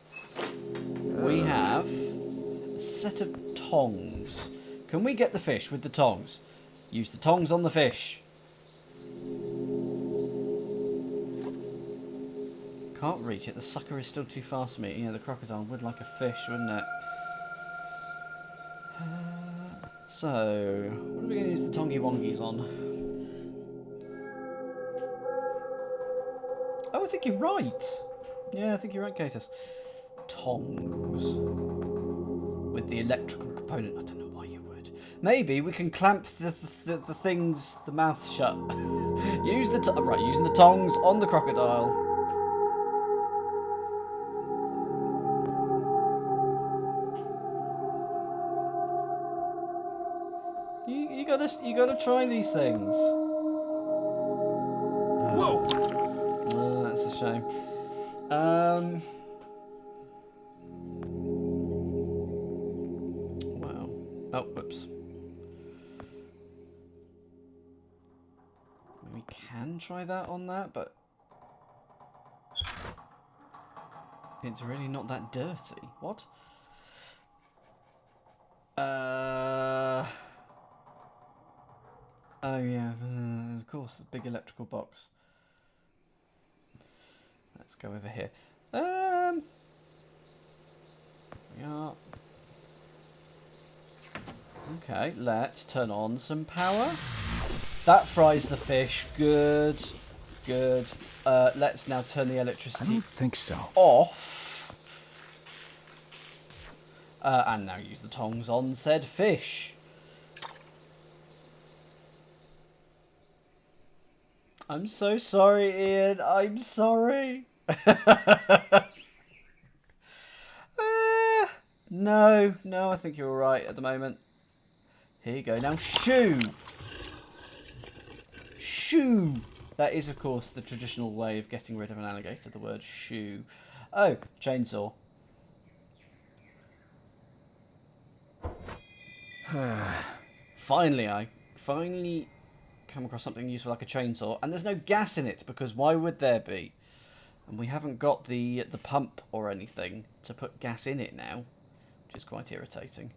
We have a set of tongs. Can we get the fish with the tongs? Use the tongs on the fish. Can't reach it. The sucker is still too fast for me. Yeah, the crocodile would like a fish, wouldn't it? So, what are we going to use the tongy wongies on? Oh, I think you're right. Yeah, I think you're right, Katus. Tongs. With the electrical component. I don't know why you would. Maybe we can clamp the things, the mouth shut. Use the... Right, using the tongs on the crocodile. You gotta try these things. Whoa! That's a shame. Wow. Oh, whoops. We can try that on that, but it's really not that dirty. What? Oh yeah, of course, the big electrical box. Let's go over here. Yeah. Okay, let's turn on some power. That fries the fish. Good. Good. Let's now turn the I electricity don't think so. off. And now use the tongs on said fish. I'm so sorry, Ian. I'm sorry. No, I think you're all right at the moment. Here you go. Now, shoo! Shoo! That is, of course, the traditional way of getting rid of an alligator, the word shoo. Oh, chainsaw. I finally come across something useful like a chainsaw, and there's no gas in it, because why would there be? And we haven't got the pump or anything to put gas in it now, which is quite irritating.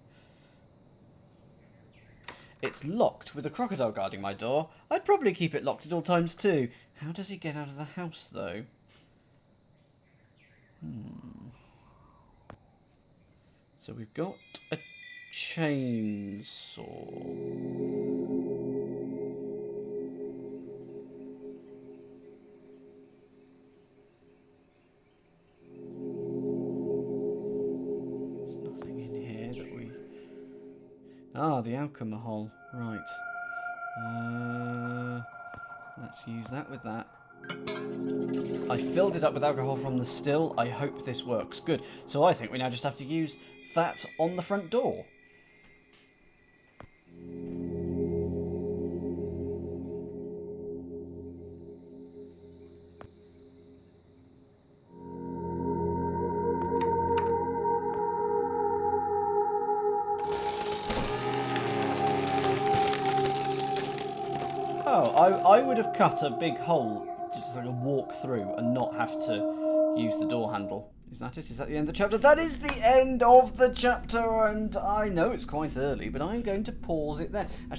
It's locked with a crocodile guarding my door. I'd probably keep it locked at all times too. How does he get out of the house though? So we've got a chainsaw. Ah, the alcohol. Right. Let's use that with that. I filled it up with alcohol from the still. I hope this works. Good. So I think we now just have to use that on the front door. Oh, I would have cut a big hole, just like a walk through, and not have to use the door handle. Is that it? Is that the end of the chapter? That is the end of the chapter, and I know it's quite early, but I'm going to pause it there.